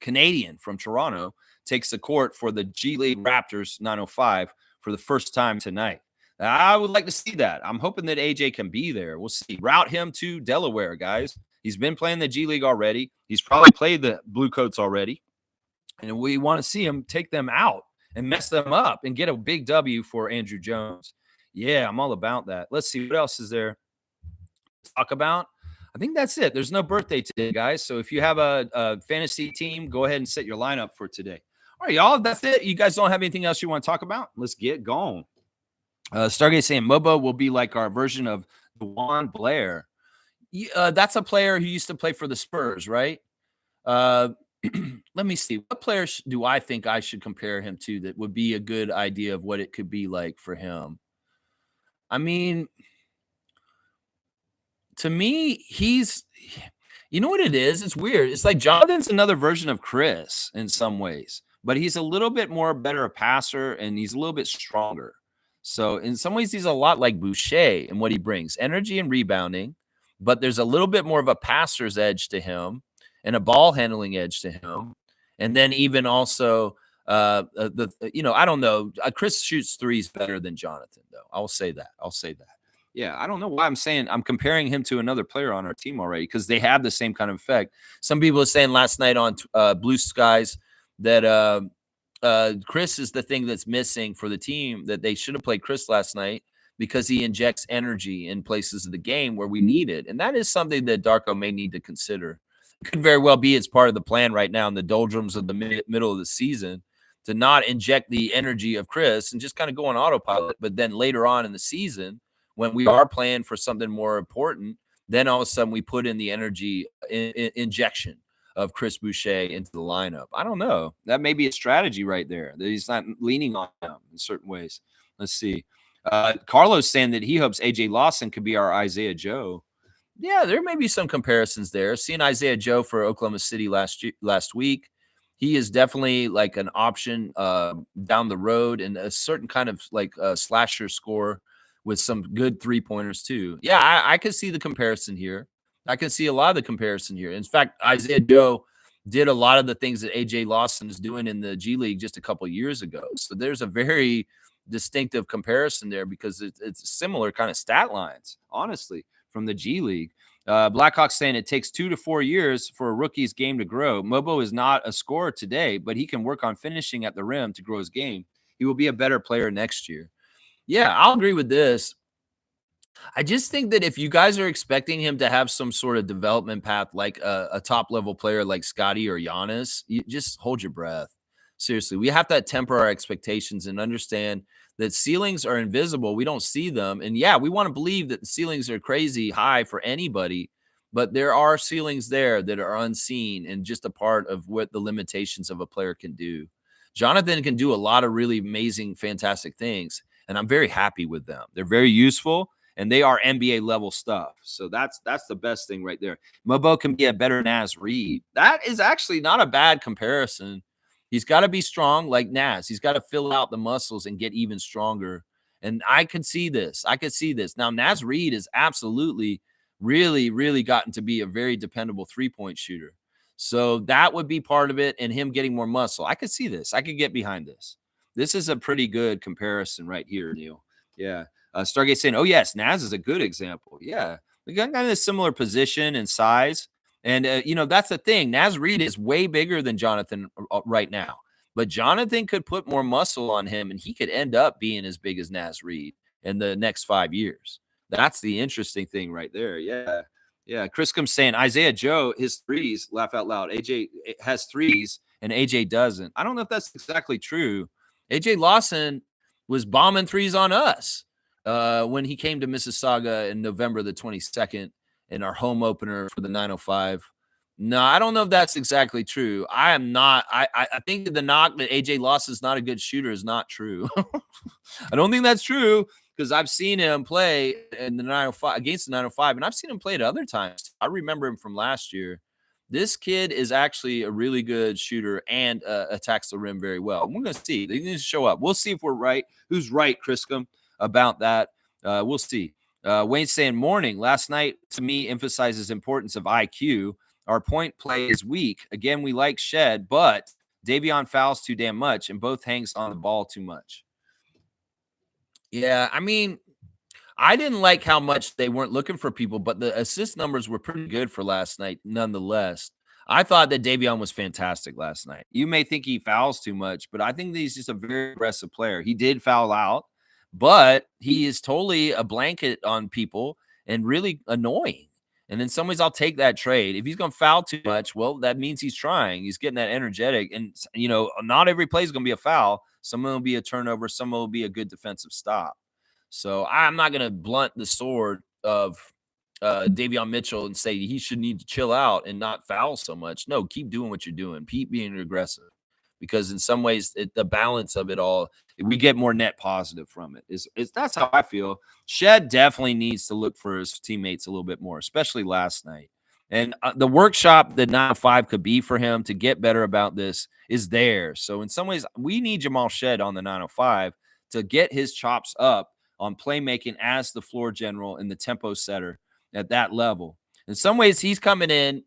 Canadian from Toronto, takes the court for the G League Raptors 9:05 for the first time tonight. I would like to see that. I'm hoping that AJ can be there. We'll see. Route him to Delaware, guys. He's been playing the G League already. He's probably played the Bluecoats already. And we want to see him take them out and mess them up and get a big W for Andrew Jones. Yeah, I'm all about that. Let's see. What else is there to talk about? I think that's it. There's no birthday today, guys. So if you have a fantasy team, go ahead and set your lineup for today. All right, y'all. That's it. You guys don't have anything else you want to talk about? Let's get going. Stargate saying Mobo will be like our version of DeJuan Blair. That's a player who used to play for the Spurs, right? Let me see. What players do I think I should compare him to that would be a good idea of what it could be like for him? I mean, to me, you know what it is? It's weird. It's like Jonathan's another version of Chris in some ways, but he's a little bit more better a passer and he's a little bit stronger. So in some ways, he's a lot like Boucher in what he brings, energy and rebounding, but there's a little bit more of a passer's edge to him and a ball handling edge to him. And then even also, I don't know. Chris shoots threes better than Jonathan, though. I'll say that. Yeah, I don't know why I'm comparing him to another player on our team already because they have the same kind of effect. Some people are saying last night on Blue Skies that Chris is the thing that's missing for the team, that they should have played Chris last night because he injects energy in places of the game where we need it. And that is something that Darko may need to consider. It could very well be it's part of the plan right now in the doldrums of the middle of the season to not inject the energy of Chris and just kind of go on autopilot. But then later on in the season, when we are playing for something more important, then all of a sudden we put in the energy injection of Chris Boucher into the lineup. I don't know. That may be a strategy right there that he's not leaning on him in certain ways. Let's see. Carlos saying that he hopes AJ Lawson could be our Isaiah Joe. Yeah, there may be some comparisons there. Seeing Isaiah Joe for Oklahoma City last week, he is definitely like an option down the road and a certain kind of like a slasher score with some good three-pointers too. Yeah, I could see the comparison here. I can see a lot of the comparison here. In fact, Isaiah Joe did a lot of the things that AJ Lawson is doing in the G League just a couple of years ago. So there's a very distinctive comparison there because it's similar kind of stat lines, honestly, from the G League. Blackhawks saying it takes 2 to 4 years for a rookie's game to grow. Mobo is not a scorer today, but he can work on finishing at the rim to grow his game. He will be a better player next year. Yeah, I'll agree with this. I just think that if you guys are expecting him to have some sort of development path like a top level player like Scotty or Giannis, you just hold your breath. Seriously, we have to temper our expectations and understand that ceilings are invisible. We don't see them. And yeah, we want to believe that the ceilings are crazy high for anybody, but there are ceilings there that are unseen and just a part of what the limitations of a player can do. Jonathan can do a lot of really amazing, fantastic things, and I'm very happy with them. They're very useful and they are NBA level stuff. So that's the best thing right there. Mobo can be a better Naz Reid. That is actually not a bad comparison. He's got to be strong like Naz. He's got to fill out the muscles and get even stronger. And I could see this. I could see this. Now, Naz Reid is absolutely really, really gotten to be a very dependable 3-point shooter. So that would be part of it, and him getting more muscle. I could see this. I could get behind this. This is a pretty good comparison right here, Neil. Yeah. Stargate saying, "Oh yes, Naz is a good example." Yeah, we got kind of a similar position and size, and that's the thing. Naz Reid is way bigger than Jonathan right now, but Jonathan could put more muscle on him, and he could end up being as big as Naz Reid in the next 5 years. That's the interesting thing right there. Yeah. Yeah, Chris comes saying Isaiah Joe, his threes, laugh out loud. AJ has threes and AJ doesn't. I don't know if that's exactly true. AJ Lawson was bombing threes on us when he came to Mississauga in November the 22nd in our home opener for the 905. No, I don't know if that's exactly true. I am not. I think that the knock that AJ Lawson is not a good shooter is not true. I don't think that's true because I've seen him play in the 905 against the 905, and I've seen him play at other times. I remember him from last year. This kid is actually a really good shooter and attacks the rim very well. We're going to see. They need to show up. We'll see if we're right. Who's right, Criscom, about that? We'll see. Wayne's saying morning. Last night, to me, emphasizes importance of IQ. Our point play is weak. Again, we like Shed, but Davion fouls too damn much, and both hangs on the ball too much. Yeah, I mean, I didn't like how much they weren't looking for people, but the assist numbers were pretty good for last night, nonetheless. I thought that Davion was fantastic last night. You may think he fouls too much, but I think that he's just a very aggressive player. He did foul out, but he is totally a blanket on people and really annoying. And in some ways, I'll take that trade. If he's going to foul too much, well, that means he's trying. He's getting that energetic. And, not every play is going to be a foul. Some will be a turnover. Some will be a good defensive stop. So I'm not going to blunt the sword of Davion Mitchell and say he should need to chill out and not foul so much. No, keep doing what you're doing. Keep being aggressive, because in some ways, the balance of it all, we get more net positive from it. Is that's how I feel. Shed definitely needs to look for his teammates a little bit more, especially last night. And the workshop that 905 could be for him to get better about this is there. So in some ways, we need Jamal Shed on the 905 to get his chops up on playmaking as the floor general and the tempo setter at that level. In some ways, he's coming in,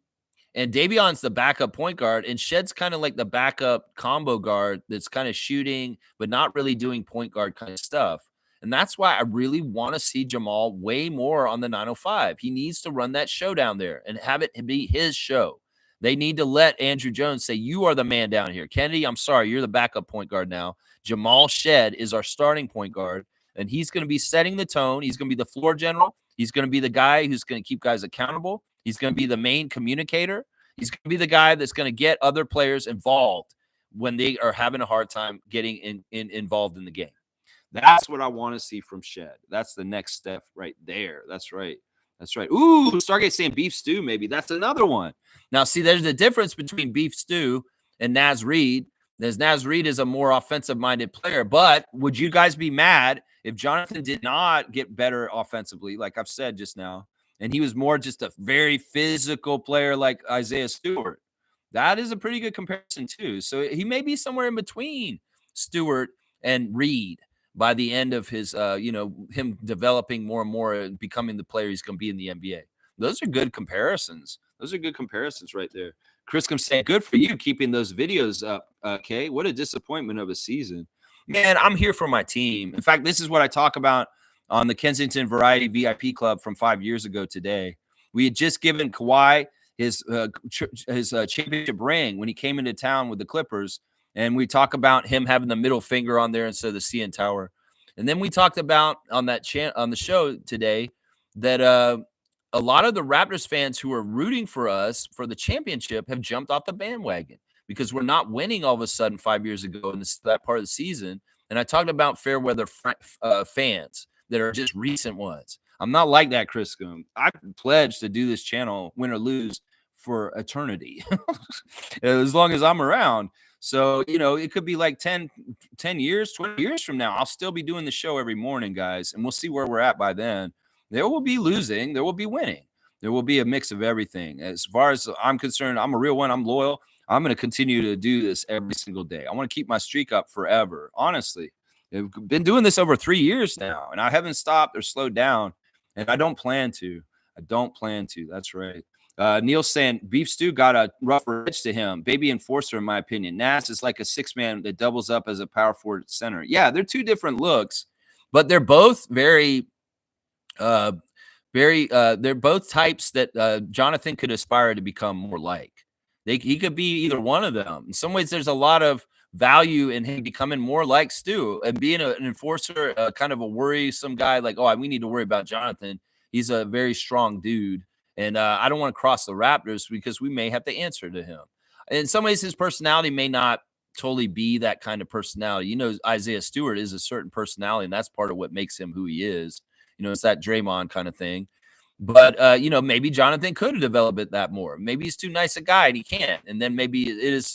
and Davion's the backup point guard, and Shed's kind of like the backup combo guard that's kind of shooting, but not really doing point guard kind of stuff. And that's why I really want to see Jamal way more on the 905. He needs to run that show down there and have it be his show. They need to let Andrew Jones say, "You are the man down here. Kennedy, I'm sorry, you're the backup point guard now. Jamal Shed is our starting point guard, and he's going to be setting the tone. He's going to be the floor general. He's going to be the guy who's going to keep guys accountable. He's going to be the main communicator. He's going to be the guy that's going to get other players involved when they are having a hard time getting involved in the game." That's what I want to see from Shed. That's the next step right there. That's right. That's right. Ooh, Stargate saying beef stew, maybe. That's another one. Now, see, there's a difference between beef stew and Naz Reid. Naz Reid is a more offensive-minded player. But would you guys be mad if Jonathan did not get better offensively, like I've said just now, and he was more just a very physical player like Isaiah Stewart? That is a pretty good comparison, too. So he may be somewhere in between Stewart and Reid by the end of his, him developing more and more and becoming the player he's going to be in the NBA. Those are good comparisons. Those are good comparisons right there. Chris comes saying, good for you keeping those videos up, Kay. What a disappointment of a season. Man, I'm here for my team. In fact, this is what I talk about on the Kensington Variety VIP Club from 5 years ago today. We had just given Kawhi his championship ring when he came into town with the Clippers. And we talk about him having the middle finger on there instead of the CN Tower. And then we talked about on the show today that a lot of the Raptors fans who are rooting for us for the championship have jumped off the bandwagon because we're not winning all of a sudden 5 years ago in that part of the season. And I talked about fair weather fans that are just recent ones. I'm not like that, Chris Scum. I pledge to do this channel, win or lose, for eternity, as long as I'm around. So, it could be like 10 years, 20 years from now, I'll still be doing the show every morning, guys, and we'll see where we're at by then. There will be losing, there will be winning. There will be a mix of everything. As far as I'm concerned, I'm a real one. I'm loyal. I'm going to continue to do this every single day. I want to keep my streak up forever. Honestly, I've been doing this over 3 years now, and I haven't stopped or slowed down, and I don't plan to. That's right. Neil saying Beef Stew got a rougher edge to him. Baby enforcer, in my opinion. Naz is like a 6-man that doubles up as a power forward center. Yeah, they're two different looks, but they're both they're both types that Jonathan could aspire to become more like. He could be either one of them. In some ways, there's a lot of value in him becoming more like Stu and being an enforcer, kind of a worrisome guy. Like, we need to worry about Jonathan. He's a very strong dude. And I don't want to cross the Raptors because we may have to answer to him. In some ways, his personality may not totally be that kind of personality. Isaiah Stewart is a certain personality, and that's part of what makes him who he is. It's that Draymond kind of thing. But, maybe Jonathan could have developed it that more. Maybe he's too nice a guy and he can't. And then maybe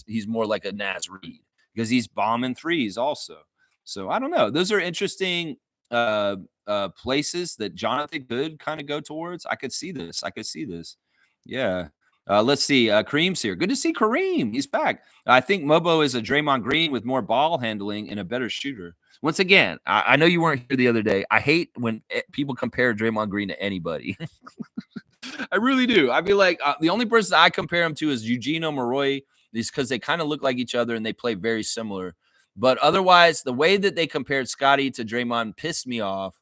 he's more like a Naz Reid because he's bombing threes also. So I don't know. Those are interesting places that Jonathan could kind of go towards. I could see this. Yeah. Let's see. Kareem's here. Good to see Kareem. He's back. I think Mobo is a Draymond Green with more ball handling and a better shooter. Once again, I know you weren't here the other day. I hate when people compare Draymond Green to anybody. I really do. I feel like the only person I compare him to is Eugene Omoruyi, because they kind of look like each other and they play very similar. But otherwise, the way that they compared Scottie to Draymond pissed me off.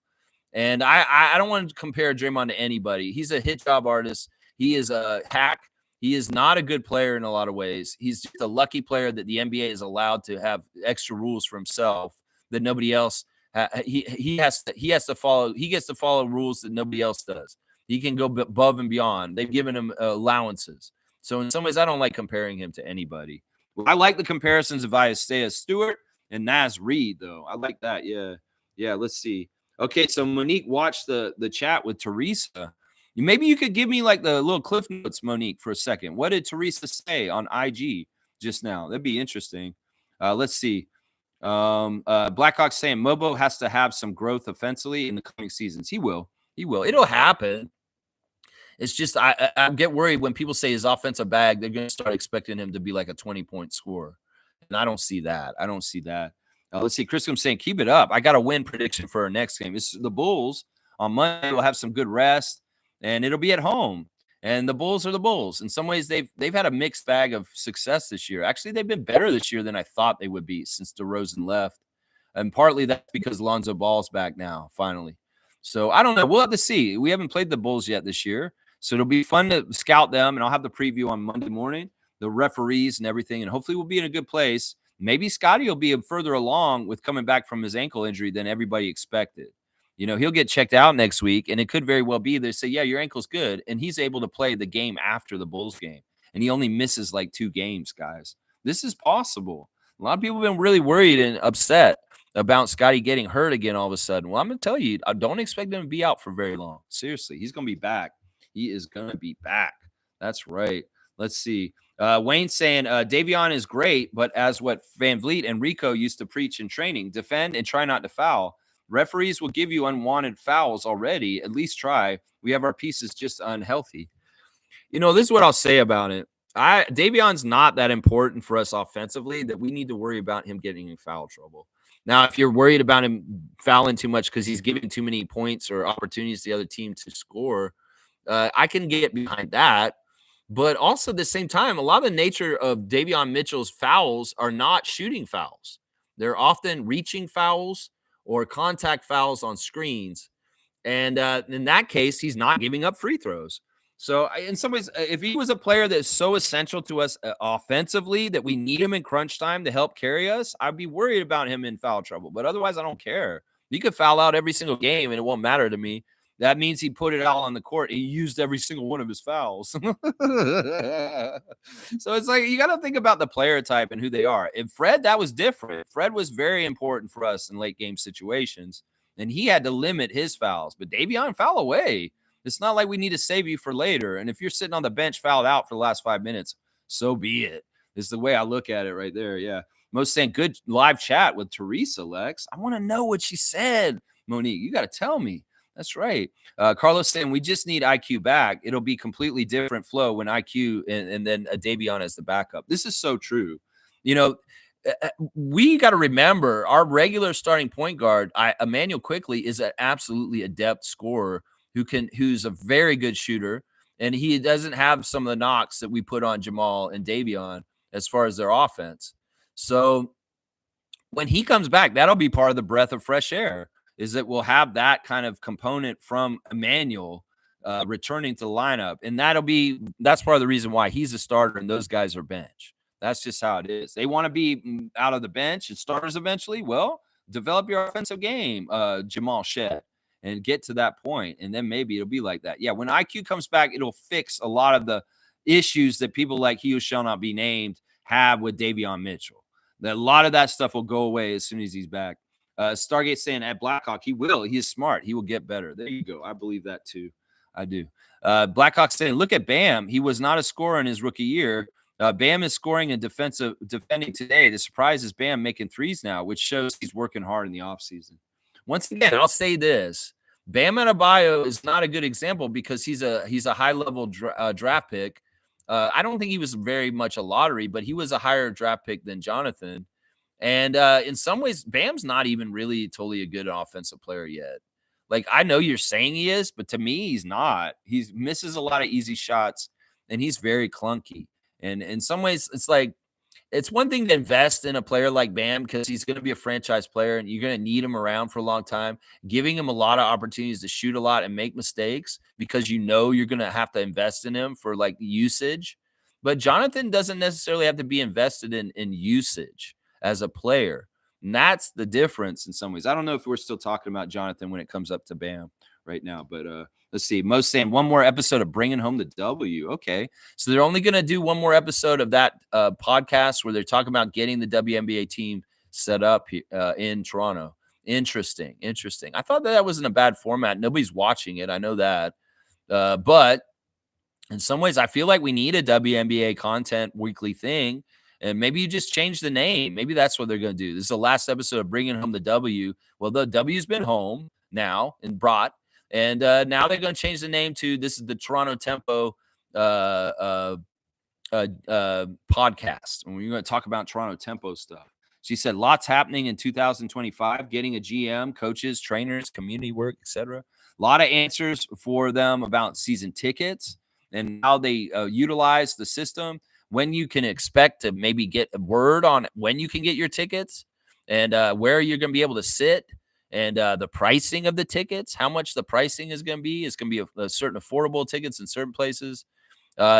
And I don't want to compare Draymond to anybody. He's a hit job artist. He is a hack. He is not a good player in a lot of ways. He's just a lucky player that the NBA is allowed to have extra rules for himself that nobody else. He has to follow. He gets to follow rules that nobody else does. He can go above and beyond. They've given him allowances. So in some ways, I don't like comparing him to anybody. I like the comparisons of Isaiah Stewart and Naz Reid, though. I like that. Yeah. Let's see. Okay, so Monique watched the chat with Teresa. Maybe you could give me like the little cliff notes, Monique, for a second. What did Teresa say on IG just now? That'd be interesting. Let's see. Blackhawks saying Mobo has to have some growth offensively in the coming seasons. He will. It'll happen. It's just I get worried when people say his offensive bag, they're going to start expecting him to be like a 20-point scorer. And I don't see that. Let's see. Chris, I'm saying keep it up. I got a win prediction for our next game. It's the Bulls on Monday. We'll have some good rest, and it'll be at home. And the Bulls are the Bulls. In some ways, they've had a mixed bag of success this year. Actually, they've been better this year than I thought they would be since DeRozan left. And partly that's because Lonzo Ball's back now, finally. So I don't know. We'll have to see. We haven't played the Bulls yet this year. So it'll be fun to scout them, and I'll have the preview on Monday morning, the referees and everything, and hopefully we'll be in a good place. Maybe Scottie will be further along with coming back from his ankle injury than everybody expected. He'll get checked out next week, and it could very well be they say, yeah, your ankle's good, and he's able to play the game after the Bulls game, and he only misses like 2 games, guys. This is possible. A lot of people have been really worried and upset about Scottie getting hurt again all of a sudden. Well, I'm going to tell you, I don't expect him to be out for very long. Seriously, he's going to be back. He is going to be back. That's right. Let's see. Wayne saying Davion is great, but as what Van Vliet and Rico used to preach in training, defend and try not to foul. Referees will give you unwanted fouls already. At least try. We have our pieces just unhealthy. This is what I'll say about it. Davion's not that important for us offensively that we need to worry about him getting in foul trouble. Now, if you're worried about him fouling too much because he's giving too many points or opportunities to the other team to score, I can get behind that. But also at the same time, a lot of the nature of Davion Mitchell's fouls are not shooting fouls. They're often reaching fouls or contact fouls on screens. And in that case, he's not giving up free throws. So in some ways, if he was a player that's so essential to us offensively that we need him in crunch time to help carry us, I'd be worried about him in foul trouble. But otherwise, I don't care. He could foul out every single game and it won't matter to me. That means he put it all on the court. He used every single one of his fouls. So it's like you got to think about the player type and who they are. And Fred, that was different. Fred was very important for us in late game situations, and he had to limit his fouls. But Davion, foul away. It's not like we need to save you for later. And if you're sitting on the bench fouled out for the last 5 minutes, so be it. Is the way I look at it right there. Yeah. Most saying good live chat with Teresa, Lex. I want to know what she said. Monique, you got to tell me. That's right. Carlos saying we just need IQ back. It'll be completely different flow when IQ and then a Davion as the backup. This is so true. You know, we got to remember our regular starting point guard, Emmanuel Quickley, is absolutely adept scorer who's a very good shooter, and he doesn't have some of the knocks that we put on Jamal and Davion as far as their offense. So when he comes back, that'll be part of the breath of fresh air. Is that we'll have that kind of component from Emmanuel returning to the lineup. And that's part of the reason why he's a starter and those guys are bench. That's just how it is. They want to be out of the bench and starters eventually. Well, develop your offensive game, Jamal Shed, and get to that point. And then maybe it'll be like that. Yeah, when IQ comes back, it'll fix a lot of the issues that people like he who shall not be named have with Davion Mitchell. A lot of that stuff will go away as soon as he's back. Stargate saying at Blackhawk, he will. He is smart. He will get better. There you go. I believe that too. I do. Blackhawk saying, look at Bam. He was not a scorer in his rookie year. Bam is scoring and defending today. The surprise is Bam making threes now, which shows he's working hard in the offseason. Once again, I'll say this. Bam Adebayo is not a good example because he's a high-level draft pick. I don't think he was very much a lottery, but he was a higher draft pick than Jonathan. And in some ways, Bam's not even really totally a good offensive player yet. Like, I know you're saying he is, but to me, he's not. He misses a lot of easy shots, and he's very clunky. And in some ways, it's like it's one thing to invest in a player like Bam because he's going to be a franchise player, and you're going to need him around for a long time, giving him a lot of opportunities to shoot a lot and make mistakes because you know you're going to have to invest in him for, like, usage. But Jonathan doesn't necessarily have to be invested in usage as a player. And that's the difference in some ways. I don't know if we're still talking about Jonathan when it comes up to Bam right now, but let's see. Most saying one more episode of Bringing Home the W. Okay. So they're only going to do one more episode of that podcast where they're talking about getting the WNBA team set up in Toronto. Interesting. I thought that wasn't a bad format. Nobody's watching it. I know that. But in some ways, I feel like we need a WNBA content weekly thing. And maybe you just change the name. Maybe that's what they're going to do. This is the last episode of Bringing Home the W. Well, the W's been home now and brought. And now they're going to change the name to this is the Toronto Tempo podcast. And we're going to talk about Toronto Tempo stuff. She said lots happening in 2025, getting a GM, coaches, trainers, community work, etc. A lot of answers for them about season tickets and how they utilize the system. When you can expect to maybe get a word on when you can get your tickets and where you're going to be able to sit and the pricing of the tickets, how much the pricing is going to be. It's going to be a certain affordable tickets in certain places.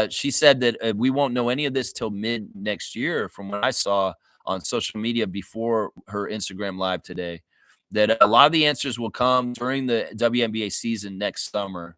She said that we won't know any of this till mid next year from what I saw on social media before her Instagram live today, that a lot of the answers will come during the WNBA season next summer.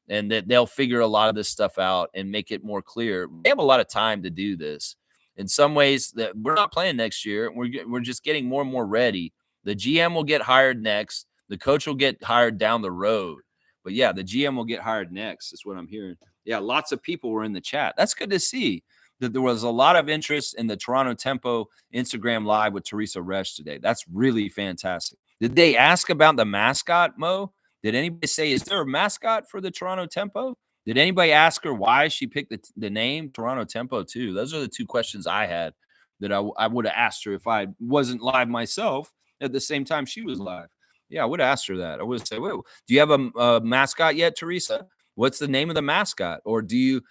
And that they'll figure a lot of this stuff out and make it more clear. They have a lot of time to do this. In some ways, that we're not playing next year. We're just getting more and more ready. The GM will get hired next. The coach will get hired down the road. But yeah, the GM will get hired next. Is what I'm hearing. Yeah, lots of people were in the chat. That's good to see that there was a lot of interest in the Toronto Tempo Instagram live with Teresa Resch today. That's really fantastic. Did they ask about the mascot, Mo? Did anybody say, is there a mascot for the Toronto Tempo? Did anybody ask her why she picked the name Toronto Tempo too? Those are the two questions I had that I would have asked her if I wasn't live myself at the same time she was live. Yeah, I would have asked her that. I would have said, wait, do you have a mascot yet, Teresa? What's the name of the mascot? Or do you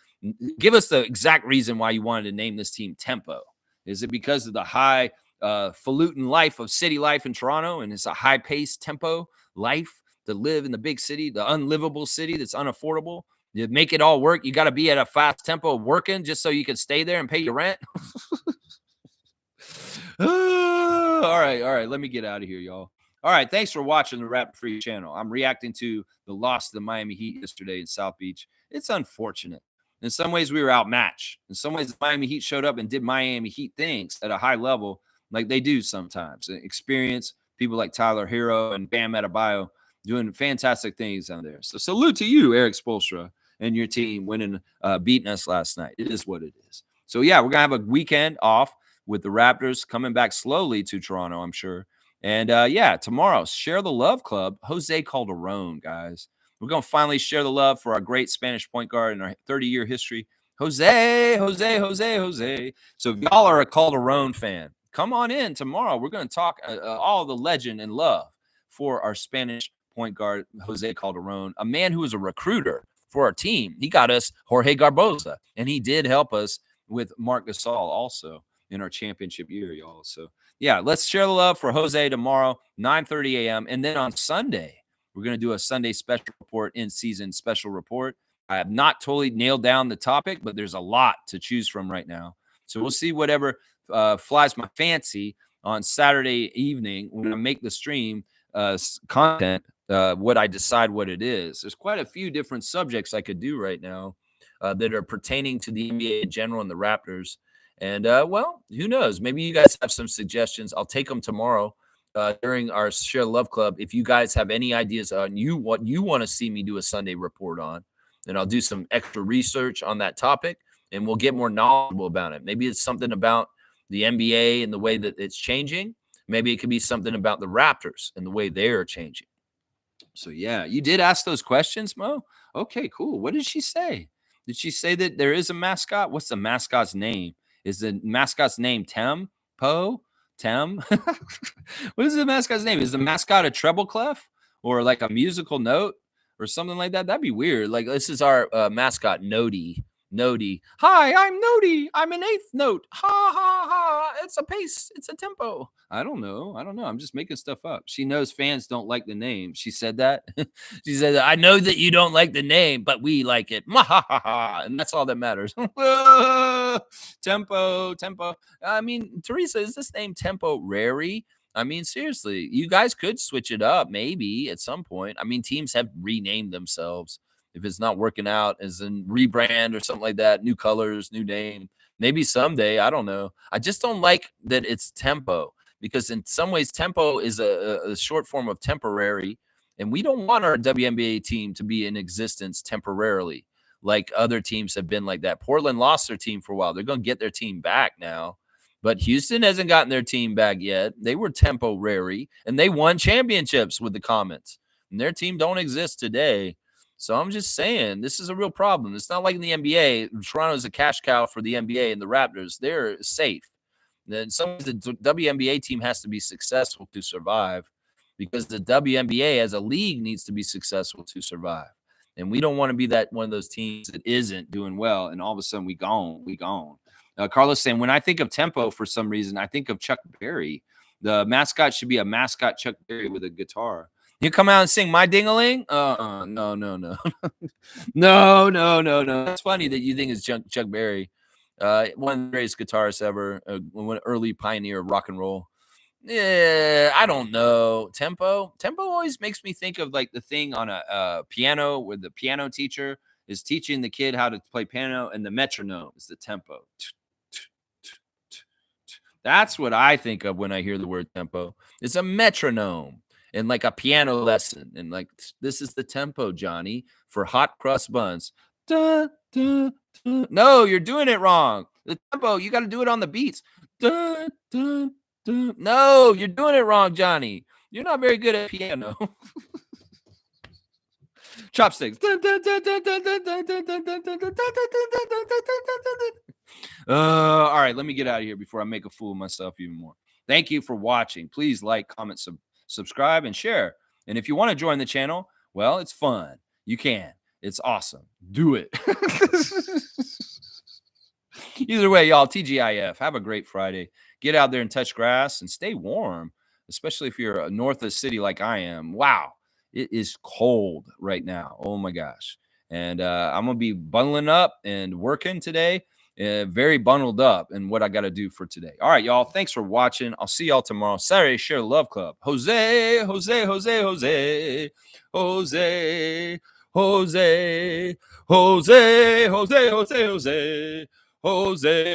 give us the exact reason why you wanted to name this team Tempo? Is it because of the high falutin life of city life in Toronto and it's a high-paced tempo life? To live in the big city, the unlivable city that's unaffordable. You make it all work. You got to be at a fast tempo working just so you can stay there and pay your rent. All right. Let me get out of here, y'all. All right, thanks for watching the Raptor Freak channel. I'm reacting to the loss of the Miami Heat yesterday in South Beach. It's unfortunate. In some ways, we were outmatched. In some ways, the Miami Heat showed up and did Miami Heat things at a high level, like they do sometimes. Experience people like Tyler Hero and Bam Adebayo doing fantastic things down there. So salute to you, Eric Spoelstra, and your team winning, beating us last night. It is what it is. So yeah, we're gonna have a weekend off with the Raptors coming back slowly to Toronto, I'm sure. And yeah, tomorrow, Share the Love Club, Jose Calderon, guys. We're going to finally share the love for our great Spanish point guard in our 30-year history, Jose, Jose, Jose, Jose. So if y'all are a Calderon fan, come on in tomorrow. We're going to talk all the legend and love for our Spanish point guard, Jose Calderon, a man who was a recruiter for our team. He got us Jorge Garbosa, and he did help us with Marc Gasol also in our championship year, y'all. So yeah, let's share the love for Jose tomorrow, 9:30 a.m. And then on Sunday, we're going to do a Sunday special report, in-season special report. I have not totally nailed down the topic, but there's a lot to choose from right now. So we'll see whatever flies my fancy on Saturday evening when I make the stream content, what I decide what it is. There's quite a few different subjects I could do right now that are pertaining to the NBA in general and the Raptors. And well, who knows? Maybe you guys have some suggestions. I'll take them tomorrow during our Share Love Club. If you guys have any ideas on what you want to see me do a Sunday report on, then I'll do some extra research on that topic, and we'll get more knowledgeable about it. Maybe it's something about the NBA and the way that it's changing. Maybe it could be something about the Raptors and the way they're changing. So yeah, you did ask those questions, Mo. Okay, cool. What did she say? Did she say that there is a mascot? What's the mascot's name? Is the mascot's name Tempo? Tem? What is the mascot's name? Is the mascot a treble clef or like a musical note or something like that? That'd be weird. Like this is our mascot, Nody. Nody. Hi, I'm Nody. I'm an eighth note. Ha ha ha. It's a pace. It's a tempo. I don't know. I'm just making stuff up. She knows fans don't like the name. She said that. She said, I know that you don't like the name, but we like it. And that's all that matters. Tempo. I mean, Teresa, is this name Tempo Rary? I mean, seriously, you guys could switch it up maybe at some point. I mean, teams have renamed themselves. If it's not working out, as in rebrand or something like that, new colors, new name. Maybe someday, I don't know. I just don't like that it's tempo because in some ways, tempo is a short form of temporary, and we don't want our WNBA team to be in existence temporarily like other teams have been like that. Portland lost their team for a while. They're going to get their team back now. But Houston hasn't gotten their team back yet. They were temporary, and they won championships with the Comets. And their team don't exist today. So I'm just saying, this is a real problem. It's not like in the NBA. Toronto's a cash cow for the NBA, and the Raptors, they're safe. Then some the WNBA team has to be successful to survive because the WNBA as a league needs to be successful to survive. And we don't want to be that one of those teams that isn't doing well, and all of a sudden we gone. Carlos saying, when I think of tempo, for some reason, I think of Chuck Berry. The mascot should be a mascot Chuck Berry with a guitar. You come out and sing My Ding-a-Ling? No. No. It's funny that you think it's Chuck Berry. One of the greatest guitarists ever, one early pioneer of rock and roll. Yeah, I don't know. Tempo always makes me think of like the thing on a piano where the piano teacher is teaching the kid how to play piano, and the metronome is the tempo. That's what I think of when I hear the word tempo. It's a metronome and like a piano lesson. And like, this is the tempo, Johnny, for hot crust buns. Da, da, da. No, you're doing it wrong. The tempo, you got to do it on the beats. Da, da, da. No, you're doing it wrong, Johnny. You're not very good at piano. Chopsticks. All right, let me get out of here before I make a fool of myself even more. Thank you for watching. Please like, comment, subscribe, and share. And if you want to join the channel, well, it's fun. You can. It's awesome. Do it. Either way, y'all, TGIF. Have a great Friday. Get out there and touch grass and stay warm, especially if you're north of the city like I am. Wow. It is cold right now. Oh, my gosh. And I'm going to be bundling up and working today. very bundled up in what I got to do for today. All right, y'all. Thanks for watching. I'll see y'all tomorrow. Saturday, Share Love Club. Jose, Jose, Jose, Jose, Jose, Jose, Jose, Jose, Jose, Jose, Jose.